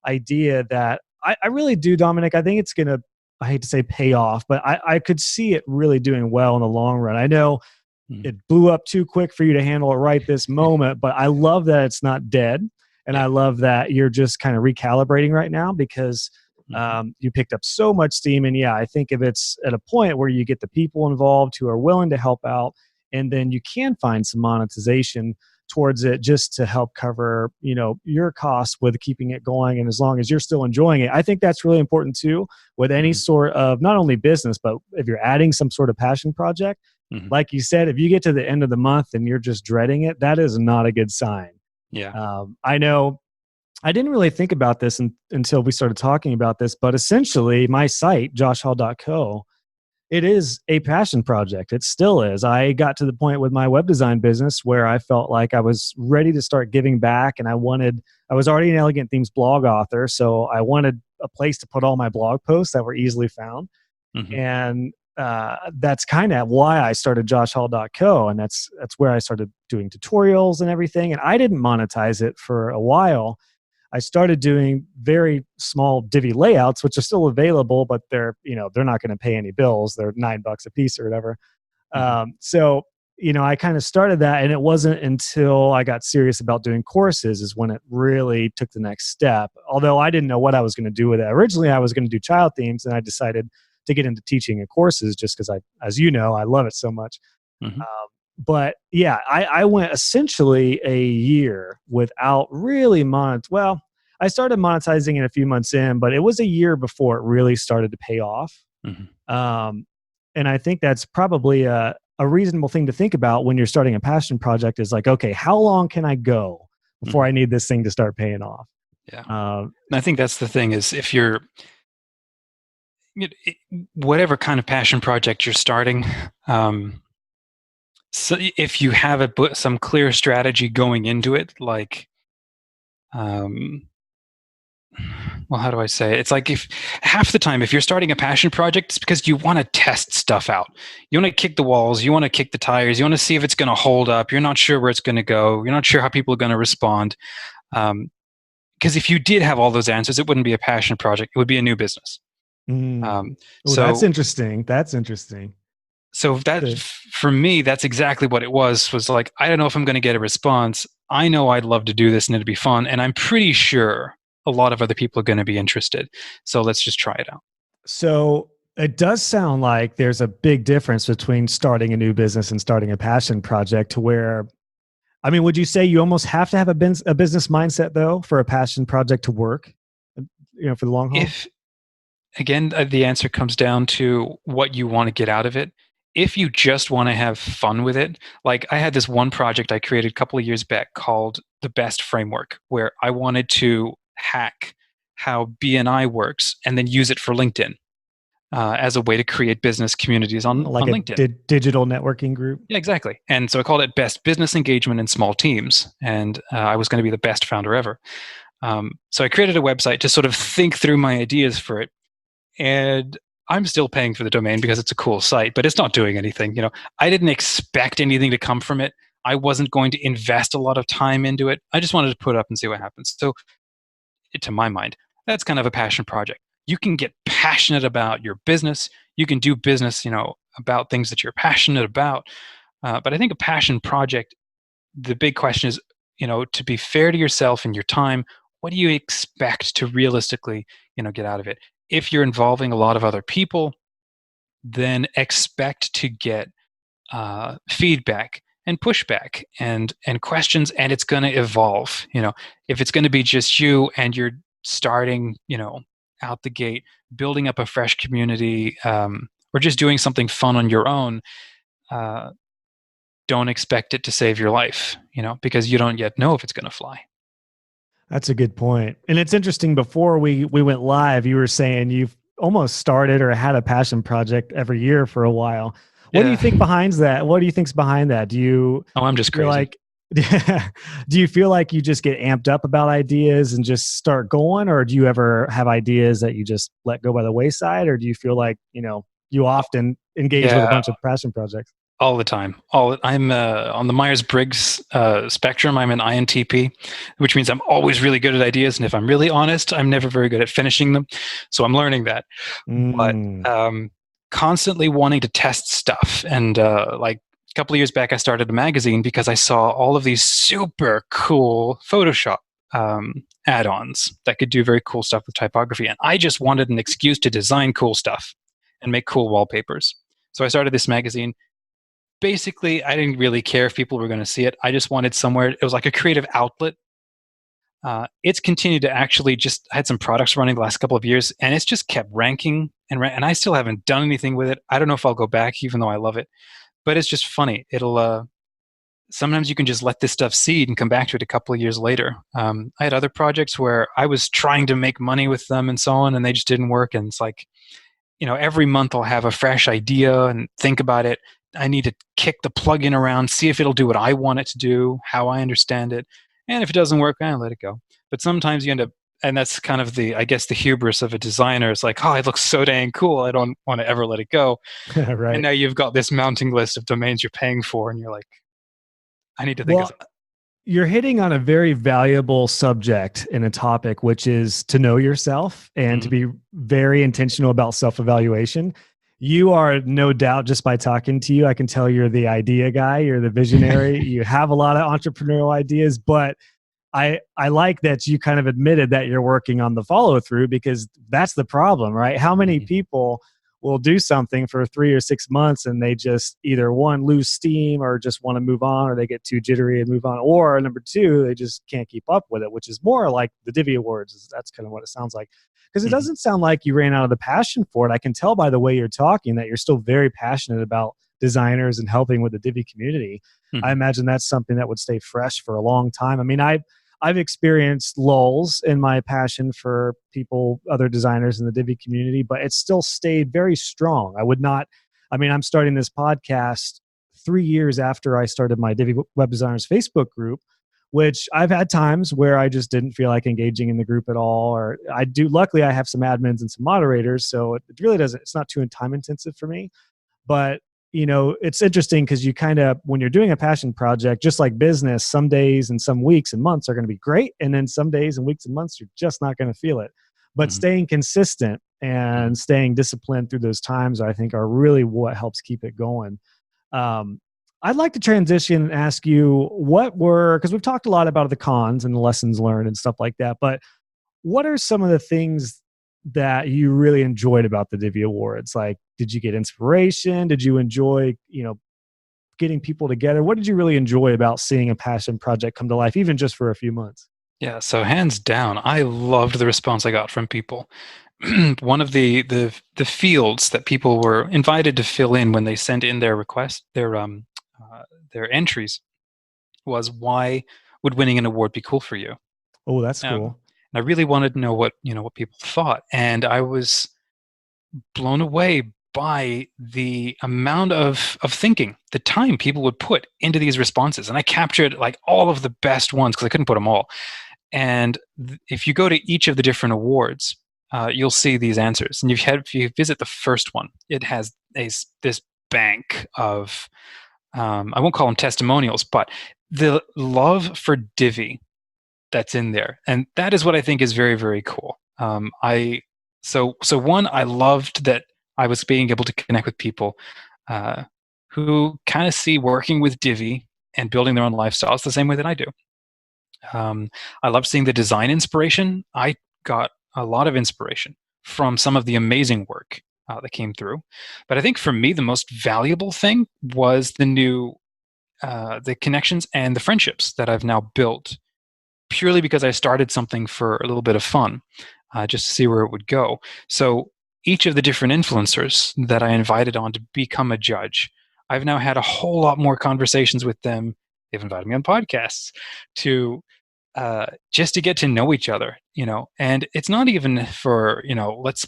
Speaker 2: idea that I really do, Dominic. I think it's going to, I hate to say pay off, but I could see it really doing well in the long run. I know it blew up too quick for you to handle it right this moment, but I love that it's not dead. And I love that you're just kind of recalibrating right now, because you picked up so much steam. And I think if it's at a point where you get the people involved who are willing to help out, and then you can find some monetization towards it just to help cover, your costs with keeping it going. And as long as you're still enjoying it, I think that's really important too, with any sort of not only business, but if you're adding some sort of passion project. Like you said, if you get to the end of the month and you're just dreading it, that is not a good sign. I know I didn't really think about this until we started talking about this, but essentially my site, joshhall.co, it is a passion project. It still is. I got to the point with my web design business where I felt like I was ready to start giving back, and I was already an Elegant Themes blog author, so I wanted a place to put all my blog posts that were easily found. And that's kind of why I started joshhall.co, and that's where I started doing tutorials and everything. And I didn't monetize it for a while. I started doing very small Divi layouts, which are still available, but they're not going to pay any bills. They're $9 a piece or whatever. So I kind of started that, and it wasn't until I got serious about doing courses is when it really took the next step. Although I didn't know what I was going to do with it. Originally, I was going to do child themes, and I decided to get into teaching and courses just because as you know, I love it so much. But I went essentially a year without really I started monetizing it a few months in, but it was a year before it really started to pay off. And I think that's probably a reasonable thing to think about when you're starting a passion project, is like, okay, how long can I go before I need this thing to start paying off?
Speaker 3: And I think that's the thing, is if you're whatever kind of passion project you're starting, so if you have some clear strategy going into it, like, well, how do I say it? It's like, if half the time, if you're starting a passion project, it's because you want to test stuff out. You want to kick the walls, you want to kick the tires, you want to see if it's going to hold up. You're not sure where it's going to go. You're not sure how people are going to respond. Because if you did have all those answers, it wouldn't be a passion project. It would be a new business.
Speaker 2: That's interesting. That's interesting.
Speaker 3: So for me, that's exactly what it was like, I don't know if I'm going to get a response. I know I'd love to do this and it'd be fun. And I'm pretty sure a lot of other people are going to be interested. So let's just try it out.
Speaker 2: So it does sound like there's a big difference between starting a new business and starting a passion project, to where, I mean, would you say you almost have to have a business mindset though for a passion project to work, for the long haul?
Speaker 3: Again, the answer comes down to what you want to get out of it. If you just want to have fun with it, like I had this one project I created a couple of years back called The Best Framework, where I wanted to hack how BNI works and then use it for LinkedIn as a way to create business communities on LinkedIn.
Speaker 2: Digital networking group?
Speaker 3: Yeah, exactly. And so I called it Best Business Engagement in Small Teams. And I was going to be the best founder ever. So I created a website to sort of think through my ideas for it. And I'm still paying for the domain because it's a cool site, but it's not doing anything. I didn't expect anything to come from it. I wasn't going to invest a lot of time into it. I just wanted to put it up and see what happens. So to my mind, that's kind of a passion project. You can get passionate about your business. You can do business, about things that you're passionate about. But I think a passion project, the big question is, to be fair to yourself and your time, what do you expect to realistically, get out of it? If you're involving a lot of other people, then expect to get feedback and pushback and questions, and it's going to evolve. If it's going to be just you and you're starting, out the gate, building up a fresh community, or just doing something fun on your own, don't expect it to save your life, because you don't yet know if it's going to fly.
Speaker 2: That's a good point. And it's interesting, before we went live, you were saying you've almost started or had a passion project every year for a while. What do you think behind that? What do you think's behind that? Do you
Speaker 3: I'm just crazy.
Speaker 2: Do you feel like you just get amped up about ideas and just start going, or do you ever have ideas that you just let go by the wayside, or do you feel like, you often engage with a bunch of passion projects?
Speaker 3: All the time. I'm on the Myers-Briggs spectrum. I'm an INTP, which means I'm always really good at ideas. And if I'm really honest, I'm never very good at finishing them. So I'm learning that. But constantly wanting to test stuff. And like a couple of years back, I started a magazine because I saw all of these super cool Photoshop add-ons that could do very cool stuff with typography. And I just wanted an excuse to design cool stuff and make cool wallpapers. So I started this magazine. Basically, I didn't really care if people were going to see it. I just wanted somewhere. It was like a creative outlet. It's continued to actually just, I had some products running the last couple of years, and it's just kept ranking and I still haven't done anything with it. I don't know if I'll go back, even though I love it. But it's just funny. It'll sometimes you can just let this stuff seed and come back to it a couple of years later. I had other projects where I was trying to make money with them and so on, and they just didn't work. And it's like, every month I'll have a fresh idea and think about it. I need to kick the plugin around, see if it'll do what I want it to do, how I understand it. And if it doesn't work, I let it go. But sometimes you end up, and that's kind of the hubris of a designer. It's like, oh, it looks so dang cool. I don't want to ever let it go.
Speaker 2: Right.
Speaker 3: And now you've got this mounting list of domains you're paying for, and you're like, I need to think of something.
Speaker 2: You're hitting on a very valuable subject in a topic, which is to know yourself and to be very intentional about self-evaluation. You are, no doubt, just by talking to you, I can tell you're the idea guy, you're the visionary, you have a lot of entrepreneurial ideas, but I like that you kind of admitted that you're working on the follow through, because that's the problem, right? How many people will do something for 3 or 6 months and they just either, one, lose steam or just want to move on, or they get too jittery and move on, or number two, they just can't keep up with it, which is more like the Divi Awards. That's kind of what it sounds like. Because it doesn't sound like you ran out of the passion for it. I can tell by the way you're talking that you're still very passionate about designers and helping with the Divi community. I imagine that's something that would stay fresh for a long time. I mean, I I've experienced lulls in my passion for people, other designers in the Divi community, but it's still stayed very strong. I'm starting this podcast 3 years after I started my Divi Web Designers Facebook group, which I've had times where I just didn't feel like engaging in the group at all. Or luckily I have some admins and some moderators. So it really it's not too time intensive for me. But it's interesting because when you're doing a passion project, just like business, some days and some weeks and months are going to be great. And then some days and weeks and months, you're just not going to feel it. But staying consistent and staying disciplined through those times, I think, are really what helps keep it going. I'd like to transition and ask you because we've talked a lot about the cons and the lessons learned and stuff like that, but what are some of the things that you really enjoyed about the Divi Awards? Like, did you get inspiration? Did you enjoy, getting people together? What did you really enjoy about seeing a passion project come to life, even just for a few months?
Speaker 3: Yeah, so hands down, I loved the response I got from people. One of the fields that people were invited to fill in when they sent in their request, their entries, was, why would winning an award be cool for you?
Speaker 2: Oh, that's cool.
Speaker 3: And I really wanted to know what people thought, and I was blown away by the amount of thinking, the time people would put into these responses. And I captured like all of the best ones because I couldn't put them all. And if you go to each of the different awards, you'll see these answers. And if you visit the first one, it has this bank of, I won't call them testimonials, but the love for Divi that's in there. And that is what I think is very, very cool. So one, I loved that I was being able to connect with people who kind of see working with Divi and building their own lifestyles the same way that I do. I love seeing the design inspiration. I got a lot of inspiration from some of the amazing work that came through. But I think for me, the most valuable thing was the connections and the friendships that I've now built purely because I started something for a little bit of fun, just to see where it would go. So each of the different influencers that I invited on to become a judge, I've now had a whole lot more conversations with them. They've invited me on podcasts to just to get to know each other, and it's not even for,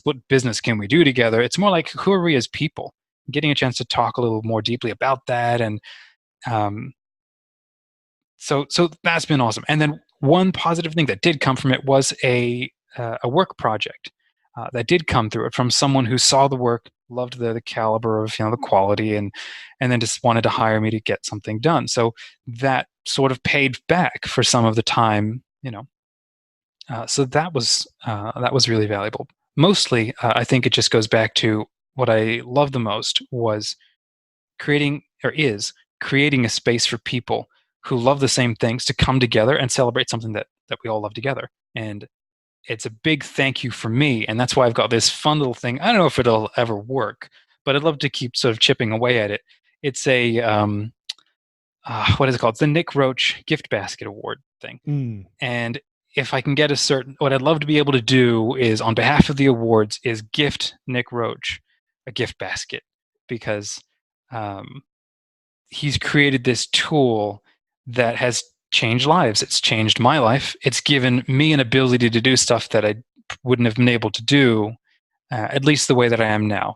Speaker 3: what business can we do together? It's more like, who are we as people? Getting a chance to talk a little more deeply about that. And so that's been awesome. And then one positive thing that did come from it was a work project that did come through it from someone who saw the work, loved the caliber of the quality, and then just wanted to hire me to get something done. So that sort of paid back for some of the time, so that was really valuable. Mostly, I think it just goes back to what I love the most was creating a space for people who love the same things to come together and celebrate something that we all love together. And it's a big thank you for me. And that's why I've got this fun little thing. I don't know if it'll ever work, but I'd love to keep sort of chipping away at it. It's a, what is it called? It's the Nick Roach Gift Basket Award thing. And if I can get what I'd love to be able to do is, on behalf of the awards, is gift Nick Roach a gift basket, because he's created this tool that has changed lives. It's changed my life. It's given me an ability to do stuff that I wouldn't have been able to do, at least the way that I am now.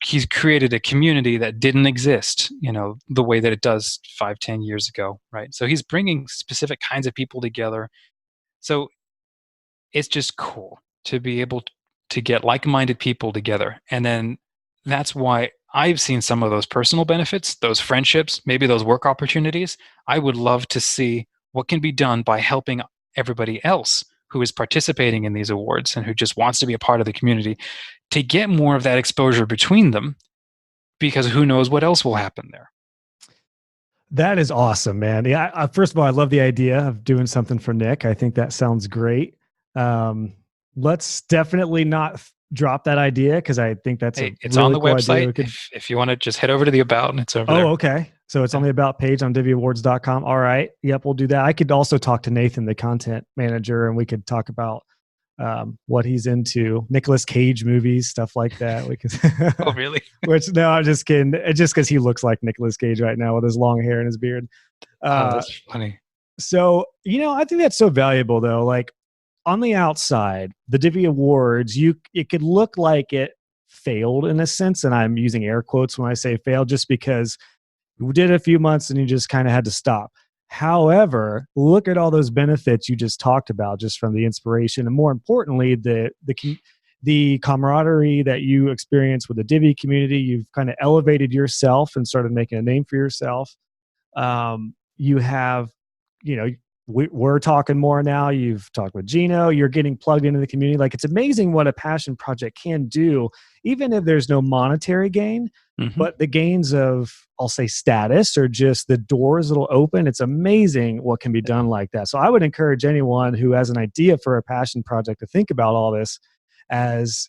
Speaker 3: He's created a community that didn't exist, the way that it does 5-10 years ago, right? So he's bringing specific kinds of people together. So it's just cool to be able to get like-minded people together. And then that's why I've seen some of those personal benefits, those friendships, maybe those work opportunities. I would love to see what can be done by helping everybody else who is participating in these awards and who just wants to be a part of the community to get more of that exposure between them, because who knows what else will happen there.
Speaker 2: That is awesome, man. Yeah. First of all, I love the idea of doing something for Nick. I think that sounds great. Let's definitely not drop that idea, because I think that's
Speaker 3: it's really on the cool website. If you want to just head over to the About, and it's over there.
Speaker 2: Oh, okay. So it's on the About page on diviawards.com. All right. Yep, we'll do that. I could also talk to Nathan, the content manager, and we could talk about what he's into. Nicolas Cage movies, stuff like that. We could.
Speaker 3: Oh, really?
Speaker 2: Which, no, I'm just kidding. It's just because he looks like Nicolas Cage right now with his long hair and his beard.
Speaker 3: Oh, that's funny.
Speaker 2: So, I think that's so valuable though. Like on the outside, the Divi Awards, it could look like it failed in a sense. And I'm using air quotes when I say failed, just because you did a few months and you just kind of had to stop. However, look at all those benefits you just talked about, just from the inspiration, and more importantly, the camaraderie that you experience with the Divi community. You've kind of elevated yourself and started making a name for yourself. You have, we're talking more now. You've talked with Gino. You're getting plugged into the community. Like, it's amazing what a passion project can do, even if there's no monetary gain.
Speaker 3: Mm-hmm.
Speaker 2: But the gains of, I'll say, status, or just the doors it'll open. It's amazing what can be done like that. So I would encourage anyone who has an idea for a passion project to think about all this as,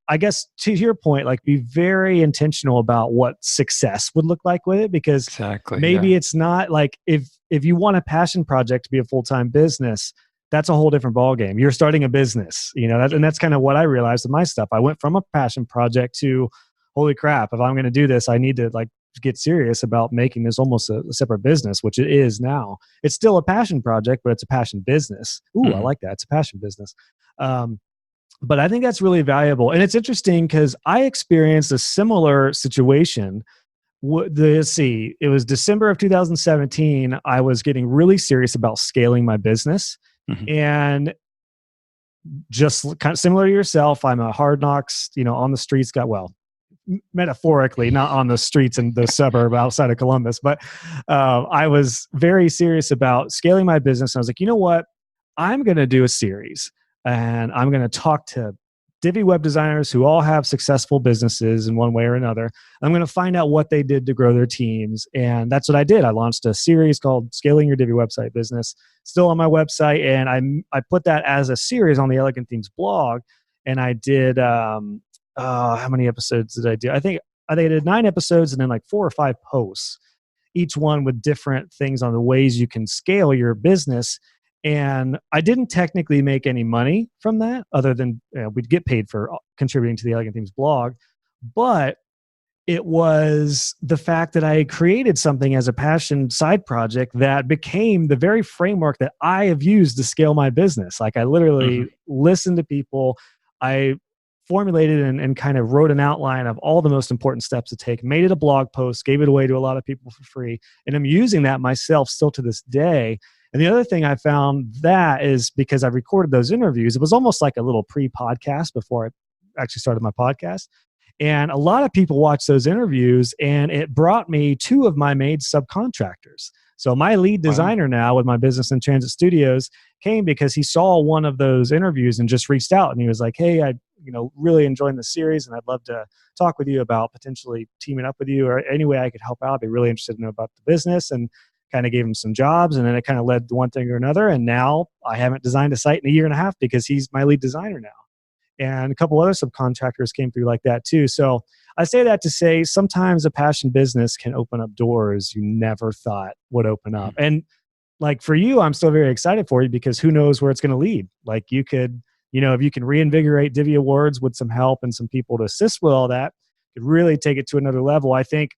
Speaker 2: I guess, to your point, like, be very intentional about what success would look like with it, because
Speaker 3: Exactly.
Speaker 2: maybe it's not like, if you want a passion project to be a full-time business, that's a whole different ballgame. You're starting a business, and that's kind of what I realized with my stuff. I went from a passion project to, holy crap, if I'm going to do this, I need to get serious about making this almost a separate business, which it is now. It's still a passion project, but it's a passion business. Ooh, I like that. It's a passion business. But I think that's really valuable. And it's interesting because I experienced a similar situation. Let's see, it was December of 2017. I was getting really serious about scaling my business.
Speaker 3: Mm-hmm.
Speaker 2: And just kind of similar to yourself, I'm a hard knocks, on the streets guy. Well, metaphorically, not on the streets in the suburb outside of Columbus, but I was very serious about scaling my business. And I was like, you know what? I'm going to do a series, and I'm going to talk to Divi web designers who all have successful businesses in one way or another. I'm going to find out what they did to grow their teams. And that's what I did. I launched a series called Scaling Your Divi Website Business, still on my website. And I put that as a series on the Elegant Themes blog. And I did, how many episodes did I do? I think I did 9 episodes and then like 4 or 5 posts, each one with different things on the ways you can scale your business. And I didn't technically make any money from that, other than we'd get paid for contributing to the Elegant Themes blog. But it was the fact that I created something as a passion side project that became the very framework that I have used to scale my business. Like, I literally listened to people. I formulated and kind of wrote an outline of all the most important steps to take, made it a blog post, gave it away to a lot of people for free. And I'm using that myself still to this day. And the other thing I found that is, because I recorded those interviews, it was almost like a little pre-podcast before I actually started my podcast. And a lot of people watched those interviews, and it brought me 2 of my main subcontractors. So my lead designer now with my business in Transit Studios came because he saw one of those interviews and just reached out, and he was like, hey, I really enjoying the series, and I'd love to talk with you about potentially teaming up with you, or any way I could help out. I'd be really interested to know about the business. And kind of gave him some jobs, and then it kind of led to one thing or another. And now I haven't designed a site in a year and a half because he's my lead designer now. And a couple other subcontractors came through like that too. So I say that to say, sometimes a passion business can open up doors you never thought would open up. And like, for you, I'm still very excited for you, because who knows where it's going to lead. Like, you could, if you can reinvigorate Divi Awards with some help and some people to assist with all that, could really take it to another level. I think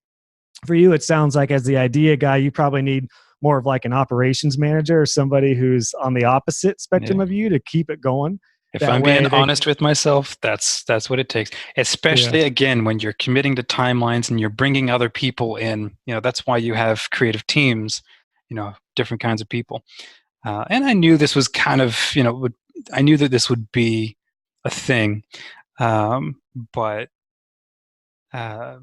Speaker 2: for you, it sounds like, as the idea guy, you probably need more of like an operations manager, or somebody who's on the opposite spectrum of you to keep it going.
Speaker 3: If I'm being honest with myself, that's what it takes. Especially again, when you're committing to timelines and you're bringing other people in. That's why you have creative teams. Different kinds of people. And I knew this was kind of, I knew that this would be a thing, but.
Speaker 2: I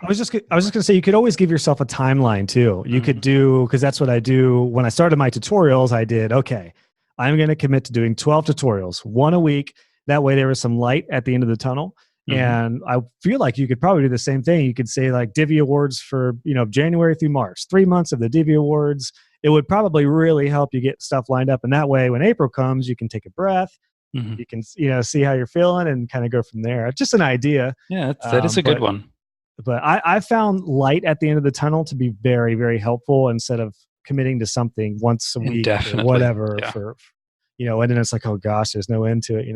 Speaker 2: was just going to say, you could always give yourself a timeline too. You could do, because that's what I do. When I started my tutorials, I did, okay, I'm going to commit to doing 12 tutorials, 1 a week. That way there was some light at the end of the tunnel. And I feel like you could probably do the same thing. You could say like Divi Awards for, January through March, 3 months of the Divi Awards. It would probably really help you get stuff lined up. And that way, when April comes, you can take a breath. You can, see how you're feeling and kind of go from there. Just an idea.
Speaker 3: Yeah, that is a good one.
Speaker 2: But I found light at the end of the tunnel to be very, very helpful, instead of committing to something once a week or whatever for, and then it's like, oh gosh, there's no end to it,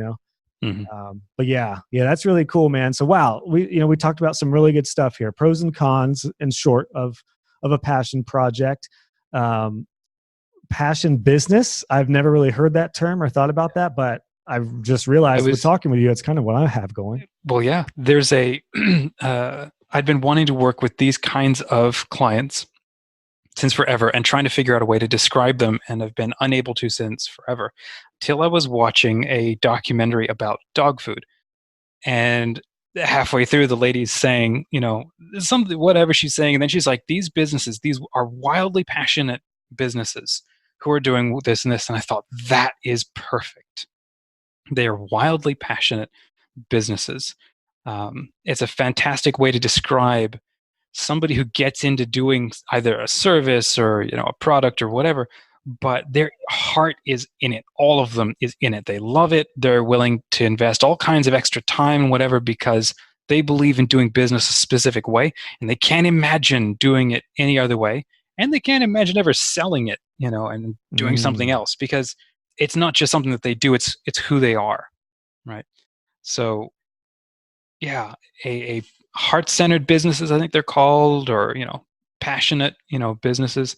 Speaker 2: But yeah, that's really cool, man. So wow, we talked about some really good stuff here, pros and cons in short of a passion project. passion business. I've never really heard that term or thought about that, but I've just
Speaker 3: I
Speaker 2: realized with
Speaker 3: was
Speaker 2: talking with you, it's kind of what I have going.
Speaker 3: Well, yeah. There's a I'd been wanting to work with these kinds of clients since forever and trying to figure out a way to describe them, and have been unable to since forever, till I was watching a documentary about dog food. And halfway through, the lady's saying, something, whatever she's saying, and then she's like, these are wildly passionate businesses who are doing this and this. And I thought, that is perfect. They are wildly passionate businesses. It's a fantastic way to describe somebody who gets into doing either a service or a product or whatever, but their heart is in it. All of them is in it. They love it. They're willing to invest all kinds of extra time and whatever because they believe in doing business a specific way, and they can't imagine doing it any other way, and they can't imagine ever selling it, and doing something else, because it's not just something that they do. It's who they are, right? So, yeah, a heart-centered businesses, I think they're called, or passionate, businesses.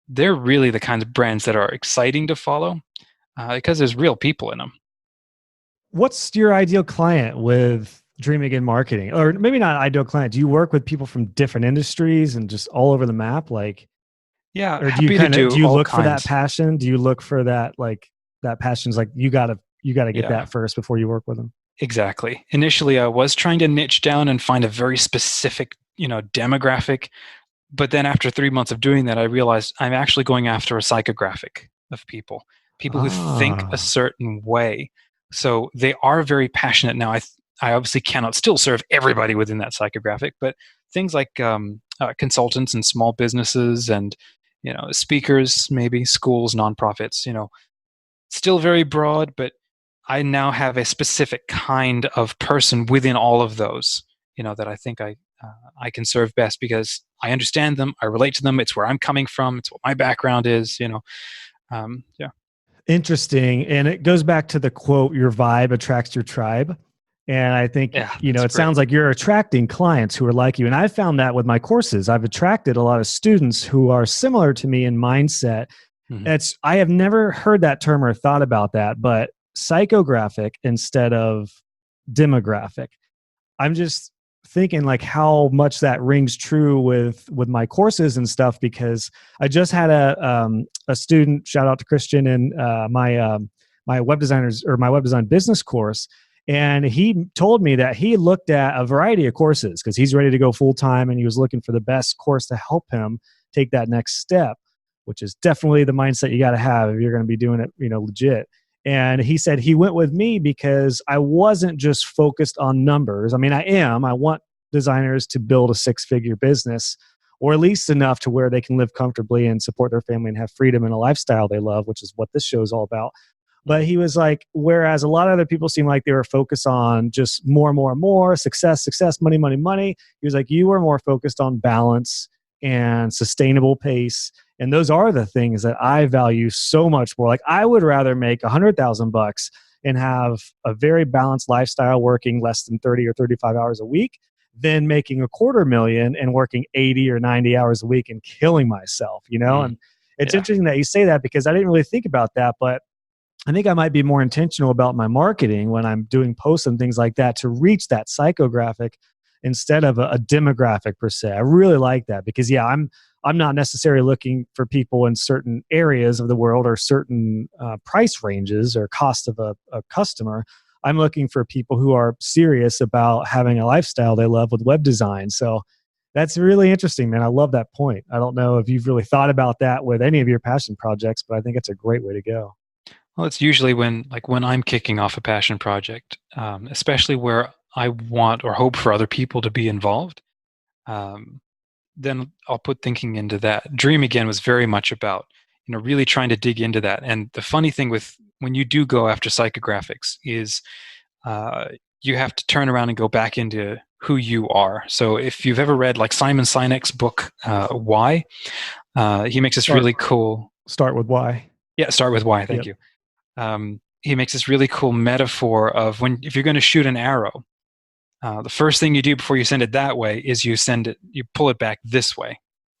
Speaker 3: They're really the kinds of brands that are exciting to follow because there's real people in them.
Speaker 2: What's your ideal client with Dream Again Marketing? Or maybe not ideal client. Do you work with people from different industries and just all over the map?
Speaker 3: Yeah,
Speaker 2: or
Speaker 3: happy to do.
Speaker 2: Do you
Speaker 3: all
Speaker 2: look for that
Speaker 3: kinds.
Speaker 2: passion? Do you look for that that passion's like you gotta get
Speaker 3: Yeah.
Speaker 2: that first before you work with them?
Speaker 3: Exactly. Initially, I was trying to niche down and find a very specific, demographic. But then after 3 months of doing that, I realized I'm actually going after a psychographic of people who think a
Speaker 2: Ah,
Speaker 3: certain way. So they are very passionate. Now, I obviously cannot still serve everybody within that psychographic, but things like consultants and small businesses and, speakers, maybe schools, nonprofits, still very broad, but I now have a specific kind of person within all of those, that I think I can serve best because I understand them, I relate to them. It's where I'm coming from. It's what my background is. Yeah,
Speaker 2: interesting. And it goes back to the quote, your vibe attracts your tribe. And I think,
Speaker 3: yeah, that's
Speaker 2: it
Speaker 3: great.
Speaker 2: sounds like you're attracting clients who are like you. And I found that with my courses. I've attracted a lot of students who are similar to me in mindset.
Speaker 3: Mhm.
Speaker 2: I have never heard that term or thought about that, but psychographic instead of demographic. I'm just thinking like how much that rings true with my courses and stuff, because I just had a student, shout out to Christian, in my web designers or my web design business course, and he told me that he looked at a variety of courses because he's ready to go full time, and he was looking for the best course to help him take that next step, which is definitely the mindset you got to have if you're going to be doing it, legit. And he said he went with me because I wasn't just focused on numbers. I mean, I want designers to build a six-figure business, or at least enough to where they can live comfortably and support their family and have freedom and a lifestyle they love, which is what this show is all about. But he was like, whereas a lot of other people seem like they were focused on just more and more and more success, success, money, money, money. He was like, you were more focused on balance and sustainable pace. And those are the things that I value so much more. Like I would rather make $100,000 and have a very balanced lifestyle working less than 30 or 35 hours a week than making $250,000 and working 80 or 90 hours a week and killing myself,
Speaker 3: Mm.
Speaker 2: And it's
Speaker 3: Yeah.
Speaker 2: interesting that you say that because I didn't really think about that, but I think I might be more intentional about my marketing when I'm doing posts and things like that to reach that psychographic instead of a demographic per se. I really like that because I'm not necessarily looking for people in certain areas of the world or certain price ranges or cost of a customer. I'm looking for people who are serious about having a lifestyle they love with web design. So that's really interesting, man. I love that point. I don't know if you've really thought about that with any of your passion projects, but I think it's a great way to go.
Speaker 3: Well, it's usually when I'm kicking off a passion project, especially where I want or hope for other people to be involved. Um, then I'll put thinking into that. Dream Again was very much about, really trying to dig into that. And the funny thing with when you do go after psychographics is you have to turn around and go back into who you are. So if you've ever read like Simon Sinek's book, Why, he makes this really cool.
Speaker 2: Start with why.
Speaker 3: Yeah, start with why. Thank
Speaker 2: Yep.
Speaker 3: you. He makes this really cool metaphor of if you're going to shoot an arrow, the first thing you do before you send it that way is you pull it back this way.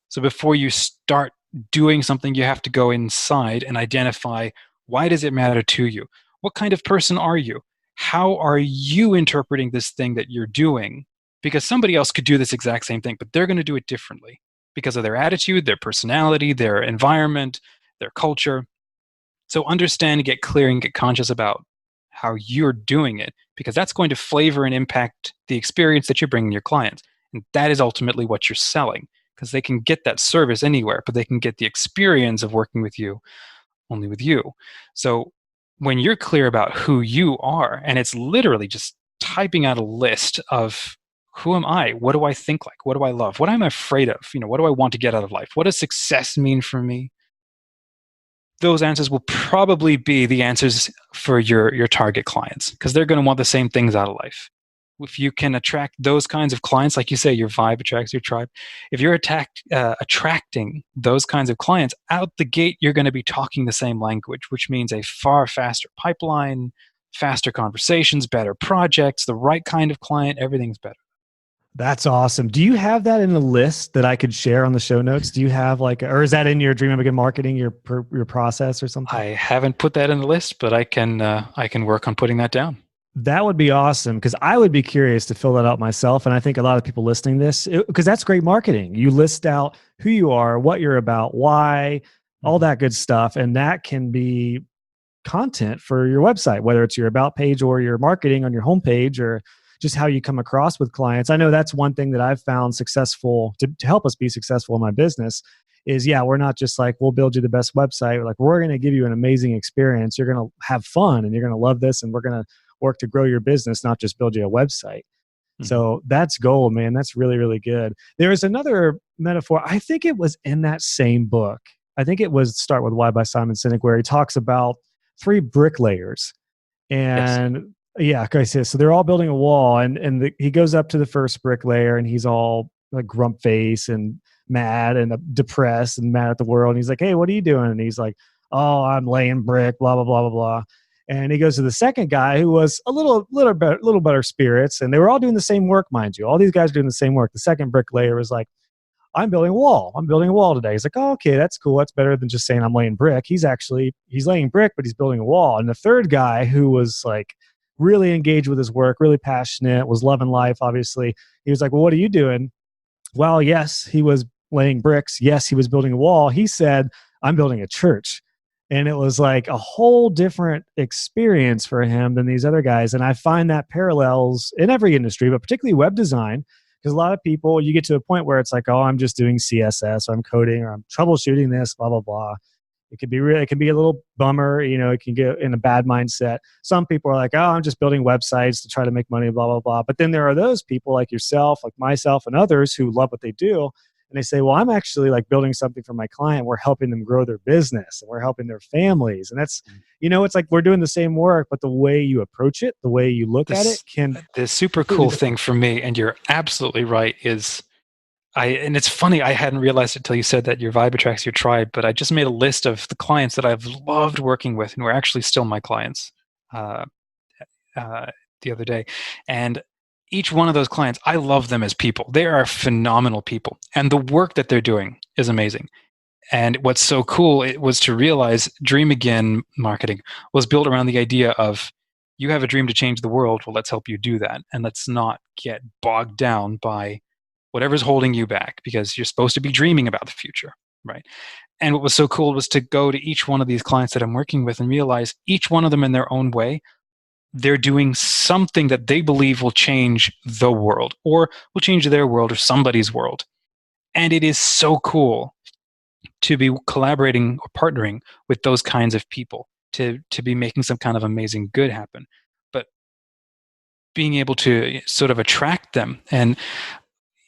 Speaker 3: So before you start doing something, you have to go inside and identify, why does it matter to you? What kind of person are you? How are you interpreting this thing that you're doing? Because somebody else could do this exact same thing, but they're going to do it differently because of their attitude, their personality, their environment, their culture. So understand, get clear, and get conscious about how you're doing it, because that's going to flavor and impact the experience that you're bringing your clients. And that is ultimately what you're selling, because they can get that service anywhere, but they can get the experience of working with you only with you. So when you're clear about who you are, and it's literally just typing out a list of, who am I? What do I think like? What do I love? What am I afraid of? What do I want to get out of life? What does success mean for me? Those answers will probably be the answers for your target clients, because they're going to want the same things out of life. If you can attract those kinds of clients, like you say, your vibe attracts your tribe. If you're attracting those kinds of clients out the gate, you're going to be talking the same language, which means a far faster pipeline, faster conversations, better projects, the right kind of client, everything's better.
Speaker 2: That's awesome. Do you have that in a list that I could share on the show notes? Do you have or is that in your Dream Again marketing, your process or something?
Speaker 3: I haven't put that in the list, but I can work on putting that down.
Speaker 2: That would be awesome, because I would be curious to fill that out myself. And I think a lot of people listening to this, because that's great marketing. You list out who you are, what you're about, why, all that good stuff. And that can be content for your website, whether it's your about page or your marketing on your homepage, or just how you come across with clients. I know that's one thing that I've found successful to help us be successful in my business is, we're not just like, we'll build you the best website. We're going to give you an amazing experience. You're going to have fun and you're going to love this. And we're going to work to grow your business, not just build you a website. Mm-hmm. So that's gold, man. That's really, really good. There is another metaphor. I think it was in that same book. I think it was Start With Why by Simon Sinek, where he talks about 3 bricklayers. And yeah, so they're all building a wall, and he goes up to the first bricklayer, and he's all like grump face and mad and depressed and mad at the world. And he's like, "Hey, what are you doing?" And he's like, "Oh, I'm laying brick, blah, blah, blah, blah, blah." And he goes to the second guy, who was a little better spirits, and they were all doing the same work, mind you. All these guys are doing the same work. The second bricklayer was like, "I'm building a wall. I'm building a wall today." He's like, "Oh, okay, that's cool. That's better than just saying I'm laying brick." He's laying brick, but he's building a wall. And the third guy, who was like really engaged with his work, really passionate, was loving life, obviously, he was like, "Well, what are you doing?" Well, yes, he was laying bricks. Yes, he was building a wall. He said, "I'm building a church." And it was like a whole different experience for him than these other guys. And I find that parallels in every industry, but particularly web design, because a lot of people, you get to a point where it's like, "Oh, I'm just doing CSS, or I'm coding, or I'm troubleshooting this, blah, blah, blah." It can be a little bummer, it can get in a bad mindset. Some people are like, "Oh, I'm just building websites to try to make money, blah, blah, blah." But then there are those people like yourself, like myself, and others who love what they do. And they say, "Well, I'm actually like building something for my client. We're helping them grow their business, and we're helping their families." And that's, it's like we're doing the same work, but the way you approach it, the way you look at it can.
Speaker 3: The super cool thing for me, and you're absolutely right, is and it's funny, I hadn't realized it till you said that your vibe attracts your tribe, but I just made a list of the clients that I've loved working with and who are actually still my clients the other day. And each one of those clients, I love them as people. They are phenomenal people. And the work that they're doing is amazing. And what's so cool, it was to realize Dream Again marketing was built around the idea of, you have a dream to change the world. Well, let's help you do that. And let's not get bogged down by whatever's holding you back, because you're supposed to be dreaming about the future, right? And what was so cool was to go to each one of these clients that I'm working with and realize each one of them in their own way, they're doing something that they believe will change the world, or will change their world, or somebody's world. And it is so cool to be collaborating or partnering with those kinds of people, to be making some kind of amazing good happen. But being able to sort of attract them, and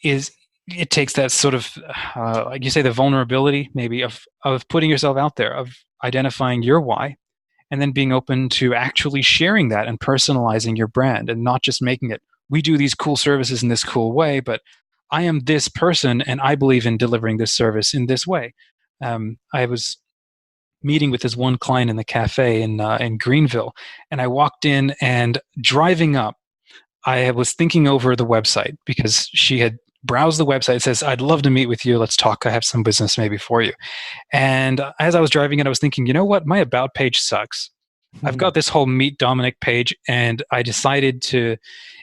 Speaker 3: it takes that sort of, like you say, the vulnerability maybe of putting yourself out there, of identifying your why, and then being open to actually sharing that and personalizing your brand, and not just making it, we do these cool services in this cool way, but I am this person and I believe in delivering this service in this way. I was meeting with this one client in the cafe in Greenville, and I walked in, and driving up, I was thinking over the website, because she had browse the website. It says, I'd love to meet with you. Let's talk. I have some business maybe for you. And as I was driving it, I was thinking, you know what? My about page sucks. I've got this whole Meet Dominic page, and I decided to,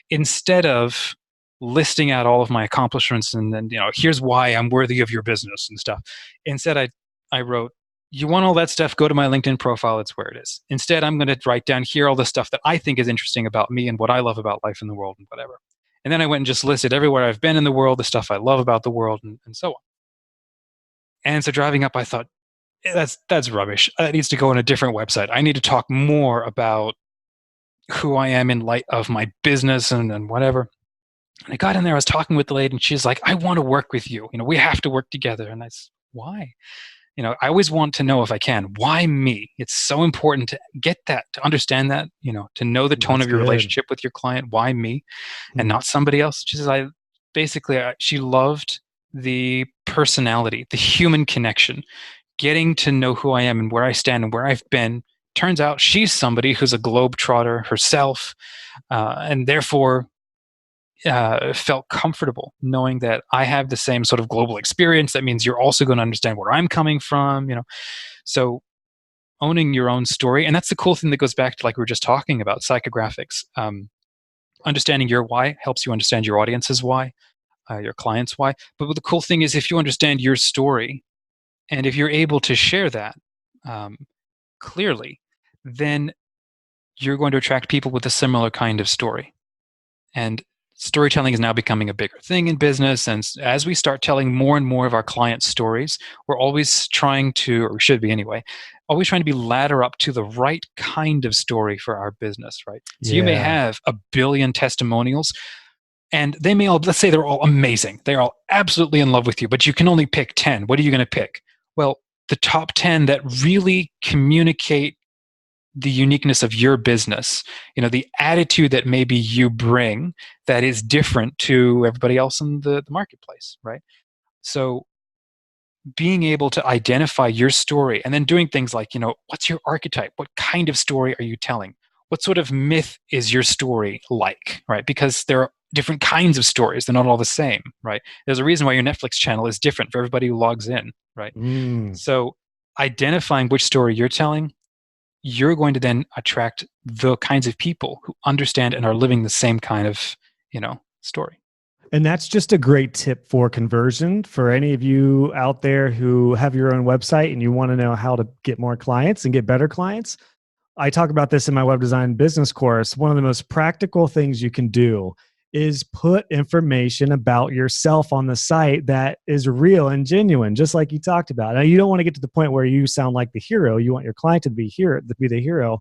Speaker 3: instead of listing out all of my accomplishments and then, here's why I'm worthy of your business and stuff. Instead, I wrote, you want all that stuff, go to my LinkedIn profile. It's where it is. Instead, I'm going to write down here all the stuff that I think is interesting about me and what I love about life in the world and whatever. And then I went and just listed everywhere I've been in the world, the stuff I love about the world, and so on. And so driving up, I thought, that's rubbish. That needs to go on a different website. I need to talk more about who I am in light of my business and whatever. And I got in there, I was talking with the lady, and she's like, I want to work with you. We have to work together. And I said, why? I always want to know, if I can, why me? It's so important to get that, to understand that, to know the tone of your relationship with your client. Why me and not somebody else? She says, she loved the personality, the human connection, getting to know who I am and where I stand and where I've been. Turns out she's somebody who's a globetrotter herself, and therefore felt comfortable knowing that I have the same sort of global experience. That means you're also going to understand where I'm coming from, So owning your own story. And that's the cool thing that goes back to, like we were just talking about, psychographics. Understanding your why helps you understand your audience's why, your client's why. But the cool thing is, if you understand your story, and if you're able to share that clearly, then you're going to attract people with a similar kind of story. And storytelling is now becoming a bigger thing in business. And as we start telling more and more of our clients' stories, we're always trying to, or we should be anyway, always trying to be ladder up to the right kind of story for our business, right? So you may have 1 billion testimonials, and they may all, let's say they're all amazing. They're all absolutely in love with you, but you can only pick 10. What are you going to pick? Well, the top 10 that really communicate the uniqueness of your business, the attitude that maybe you bring that is different to everybody else in the marketplace, right? So being able to identify your story and then doing things like, what's your archetype? What kind of story are you telling? What sort of myth is your story like, right? Because there are different kinds of stories. They're not all the same, right? There's a reason why your Netflix channel is different for everybody who logs in, right? So identifying which story you're telling, you're going to then attract the kinds of people who understand and are living the same kind of, story.
Speaker 2: And that's just a great tip for conversion for any of you out there who have your own website and you want to know how to get more clients and get better clients. I talk about this in my web design business course. One of the most practical things you can do is put information about yourself on the site that is real and genuine, just like you talked about. Now, you don't want to get to the point where you sound like the hero. You want your client to be the hero.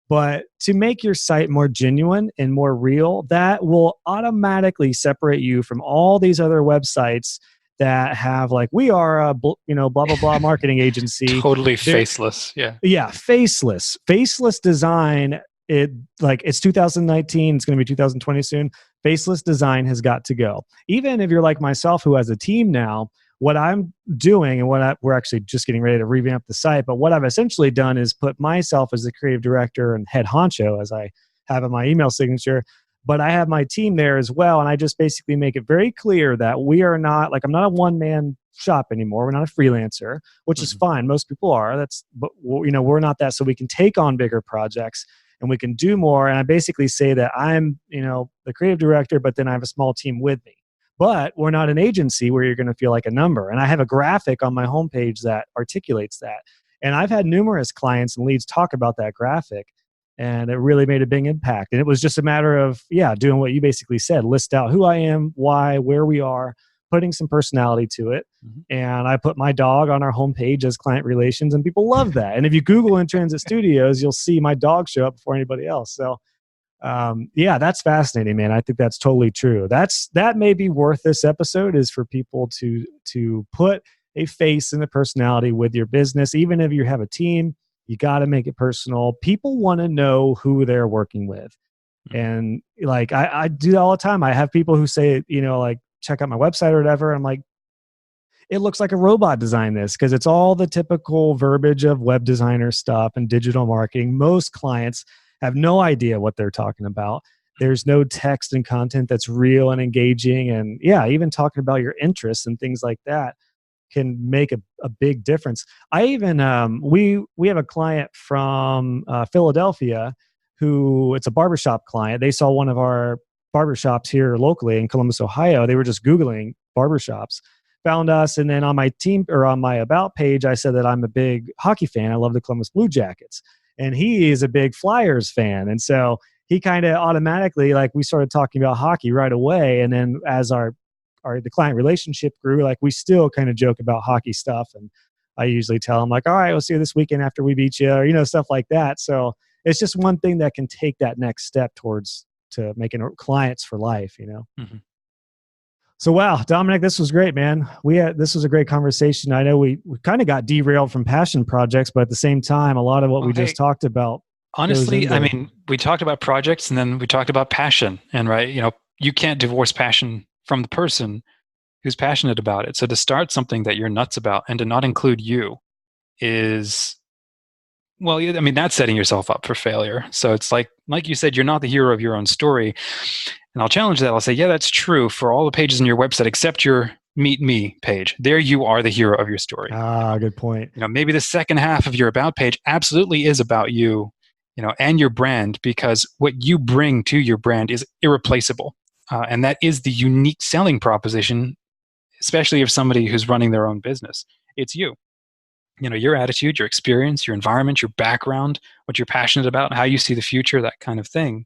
Speaker 2: But to make your site more genuine and more real, that will automatically separate you from all these other websites that have like, we are a blah blah blah marketing agency.
Speaker 3: Totally faceless.
Speaker 2: Yeah, faceless. Faceless design. It's 2019. It's going to be 2020 soon. Faceless design has got to go. Even if you're like myself, who has a team now, what I'm doing and we're actually just getting ready to revamp the site, but what I've essentially done is put myself as the creative director and head honcho, as I have in my email signature, but I have my team there as well. And I just basically make it very clear that we are not, I'm not a one-man shop anymore. We're not a freelancer, which is fine. Most people are. But we're not that. So we can take on bigger projects and we can do more. And I basically say that I'm, the creative director, but then I have a small team with me. But we're not an agency where you're going to feel like a number. And I have a graphic on my homepage that articulates that. And I've had numerous clients and leads talk about that graphic, and it really made a big impact. And it was just a matter of, doing what you basically said, list out who I am, why, where we are, putting some personality to it. And I put my dog on our homepage as client relations, and people love that. And if you Google In Transit Studios, you'll see my dog show up before anybody else. So that's fascinating, man. I think that's totally true. That may be worth this episode, is for people to put a face and a personality with your business. Even if you have a team, you got to make it personal. People want to know who they're working with. And like, I do that all the time. I have people who say, check out my website or whatever. I'm like, it looks like a robot designed this, because it's all the typical verbiage of web designer stuff and digital marketing. Most clients have no idea what they're talking about. There's no text and content that's real and engaging. And yeah, even talking about your interests and things like that can make a big difference. I even we have a client from Philadelphia who, it's a barbershop client. They saw one of our barbershops here locally in Columbus, Ohio. They were just Googling barbershops, found us, and then on my team or on my about page, I said that I'm a big hockey fan. I love the Columbus Blue Jackets, and he is a big Flyers fan, and so he kind of automatically, like, we started talking about hockey right away. And then as the client relationship grew, like, we still kind of joke about hockey stuff. And I usually tell him, like, all right, we'll see you this weekend after we beat you, or, stuff like that. So it's just one thing that can take that next step towards to making clients for life,
Speaker 3: Mm-hmm.
Speaker 2: So, wow, Dominic, this was great, man. This was a great conversation. I know we kind of got derailed from passion projects, but at the same time, a lot of what we just talked about.
Speaker 3: Honestly, I mean, we talked about projects and then we talked about passion, and you can't divorce passion from the person who's passionate about it. So to start something that you're nuts about and to not include you is, well, I mean, that's setting yourself up for failure. So it's like you said, you're not the hero of your own story. And I'll challenge that. I'll say, yeah, that's true for all the pages in your website except your Meet Me page. There you are the hero of your story.
Speaker 2: Good point.
Speaker 3: Maybe the second half of your About page absolutely is about you, and your brand, because what you bring to your brand is irreplaceable. And that is the unique selling proposition, especially if somebody who's running their own business. It's you. Your attitude, your experience, your environment, your background, what you're passionate about, how you see the future, that kind of thing.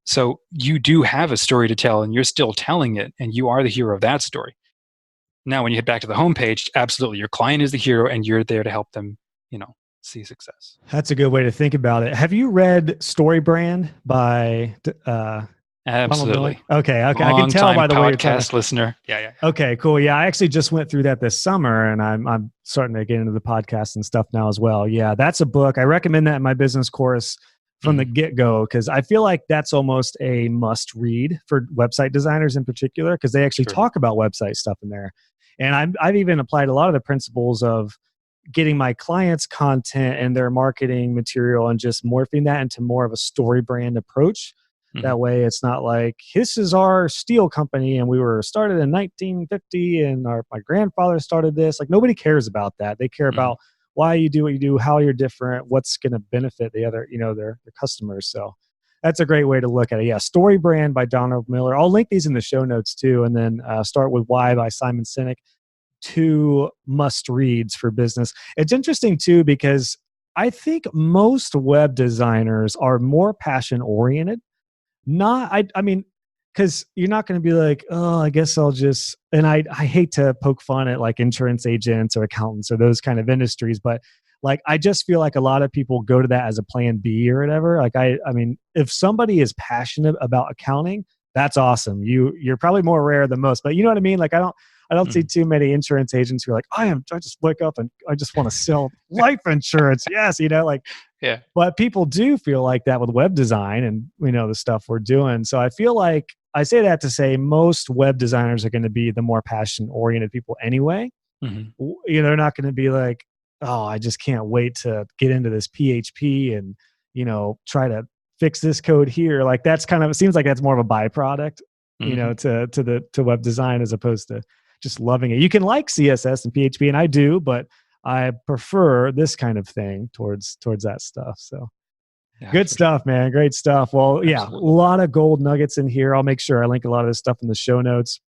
Speaker 3: So you do have a story to tell, and you're still telling it, and you are the hero of that story. Now, when you head back to the homepage, absolutely, your client is the hero, and you're there to help them, see success.
Speaker 2: That's a good way to think about it. Have you read Story Brand by
Speaker 3: Absolutely.
Speaker 2: Okay. I can tell by the way you're
Speaker 3: podcast listener. Yeah.
Speaker 2: Okay, cool. Yeah, I actually just went through that this summer, and I'm starting to get into the podcast and stuff now as well. Yeah, that's a book. I recommend that in my business course from the get-go, because I feel like that's almost a must read for website designers in particular, because they actually talk about website stuff in there. And I've even applied a lot of the principles of getting my clients content and their marketing material and just morphing that into more of a story brand approach. That way it's not like, this is our steel company and we were started in 1950 and my grandfather started this. Like, nobody cares about that. They care about why you do what you do, how you're different, what's going to benefit the other, their customers. So that's a great way to look at it. Yeah. Story Brand by Donald Miller. I'll link these in the show notes too. And then Start With Why by Simon Sinek. 2 must reads for business. It's interesting too, because I think most web designers are more passion oriented. I mean, because you're not going to be like, oh, I guess I'll just, and I hate to poke fun at like insurance agents or accountants or those kind of industries, but like, I just feel like a lot of people go to that as a plan B or whatever. Like, I mean, if somebody is passionate about accounting, that's awesome. You're probably more rare than most, but you know what I mean? Like, I don't see too many insurance agents who are like, I just wake up and I just want to sell life insurance. Yes.
Speaker 3: Yeah.
Speaker 2: But people do feel like that with web design and, the stuff we're doing. So I feel like I say that to say most web designers are going to be the more passion oriented people anyway. They're not going to be like, oh, I just can't wait to get into this PHP and, try to fix this code here. Like, that's kind of, it seems like that's more of a byproduct, to web design, as opposed to just loving it. You can like CSS and PHP, and I do, but I prefer this kind of thing towards that stuff. So good stuff, man. Great stuff. Well, yeah, a lot of gold nuggets in here. I'll make sure I link a lot of this stuff in the show notes.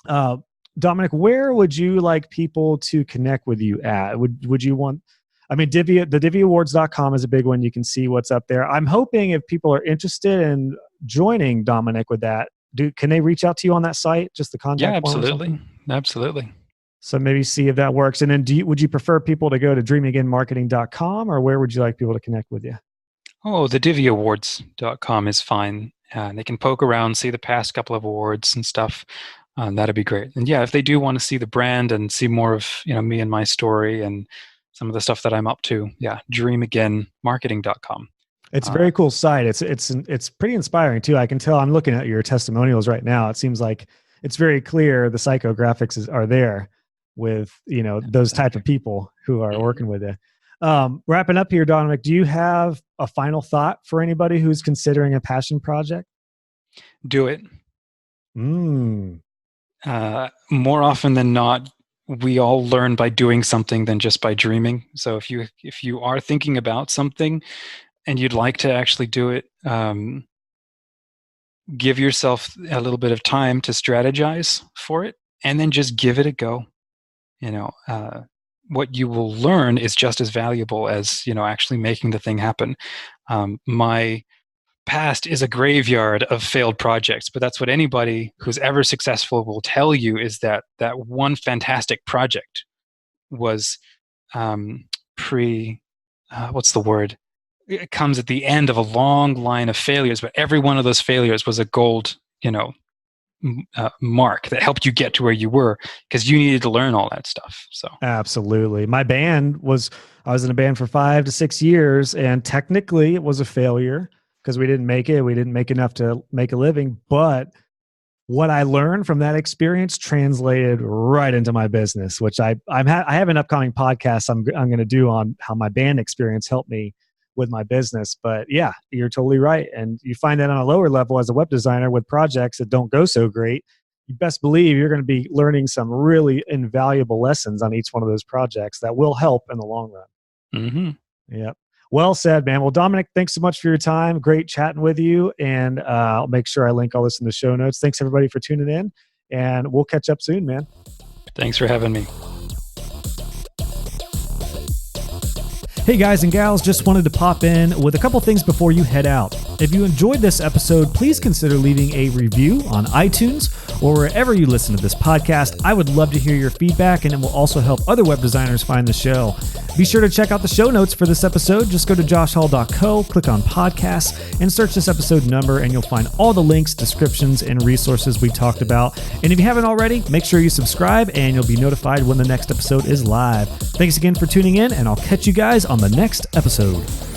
Speaker 2: Dominic, where would you like people to connect with you at? Would you want, the divvyawards.com is a big one. You can see what's up there. I'm hoping if people are interested in joining Dominic with that, can they reach out to you on that site? Just the contact form?
Speaker 3: Absolutely.
Speaker 2: So maybe see if that works. And then would you prefer people to go to dreamagainmarketing.com, or where would you like people to connect with you?
Speaker 3: Oh, the divvyawards.com is fine. They can poke around, see the past couple of awards and stuff. That'd be great. And yeah, if they do want to see the brand and see more of me and my story and some of the stuff that I'm up to, yeah, dreamagainmarketing.com.
Speaker 2: It's a very cool site. It's pretty inspiring too. I can tell. I'm looking at your testimonials right now. It seems like it's very clear the psychographics are there with those type of people who are working with it. Wrapping up here, Dominic, do you have a final thought for anybody who's considering a passion project?
Speaker 3: Do it.
Speaker 2: Mm.
Speaker 3: More often than not, we all learn by doing something than just by dreaming. So if you are thinking about something and you'd like to actually do it, give yourself a little bit of time to strategize for it, and then just give it a go. What you will learn is just as valuable as actually making the thing happen. My past is a graveyard of failed projects, but that's what anybody who's ever successful will tell you, is that one fantastic project was what's the word? It comes at the end of a long line of failures, but every one of those failures was a gold, mark that helped you get to where you were, because you needed to learn all that stuff. So
Speaker 2: absolutely. I was in a band for 5 to 6 years, and technically it was a failure because we didn't make it. We didn't make enough to make a living, but what I learned from that experience translated right into my business, which I have an upcoming podcast I'm going to do on how my band experience helped me with my business. But yeah, you're totally right. And you find that on a lower level as a web designer with projects that don't go so great. You best believe you're going to be learning some really invaluable lessons on each one of those projects that will help in the long run.
Speaker 3: Mm-hmm.
Speaker 2: Yep. Well said, man. Well, Dominic, thanks so much for your time. Great chatting with you. And I'll make sure I link all this in the show notes. Thanks everybody for tuning in, and we'll catch up soon, man.
Speaker 3: Thanks for having me.
Speaker 2: Hey guys and gals, just wanted to pop in with a couple things before you head out. If you enjoyed this episode, please consider leaving a review on iTunes or wherever you listen to this podcast. I would love to hear your feedback, and it will also help other web designers find the show. Be sure to check out the show notes for this episode. Just go to joshhall.co, click on podcasts, and search this episode number, and you'll find all the links, descriptions, and resources we talked about. And if you haven't already, make sure you subscribe, and you'll be notified when the next episode is live. Thanks again for tuning in, and I'll catch you guys on the next episode.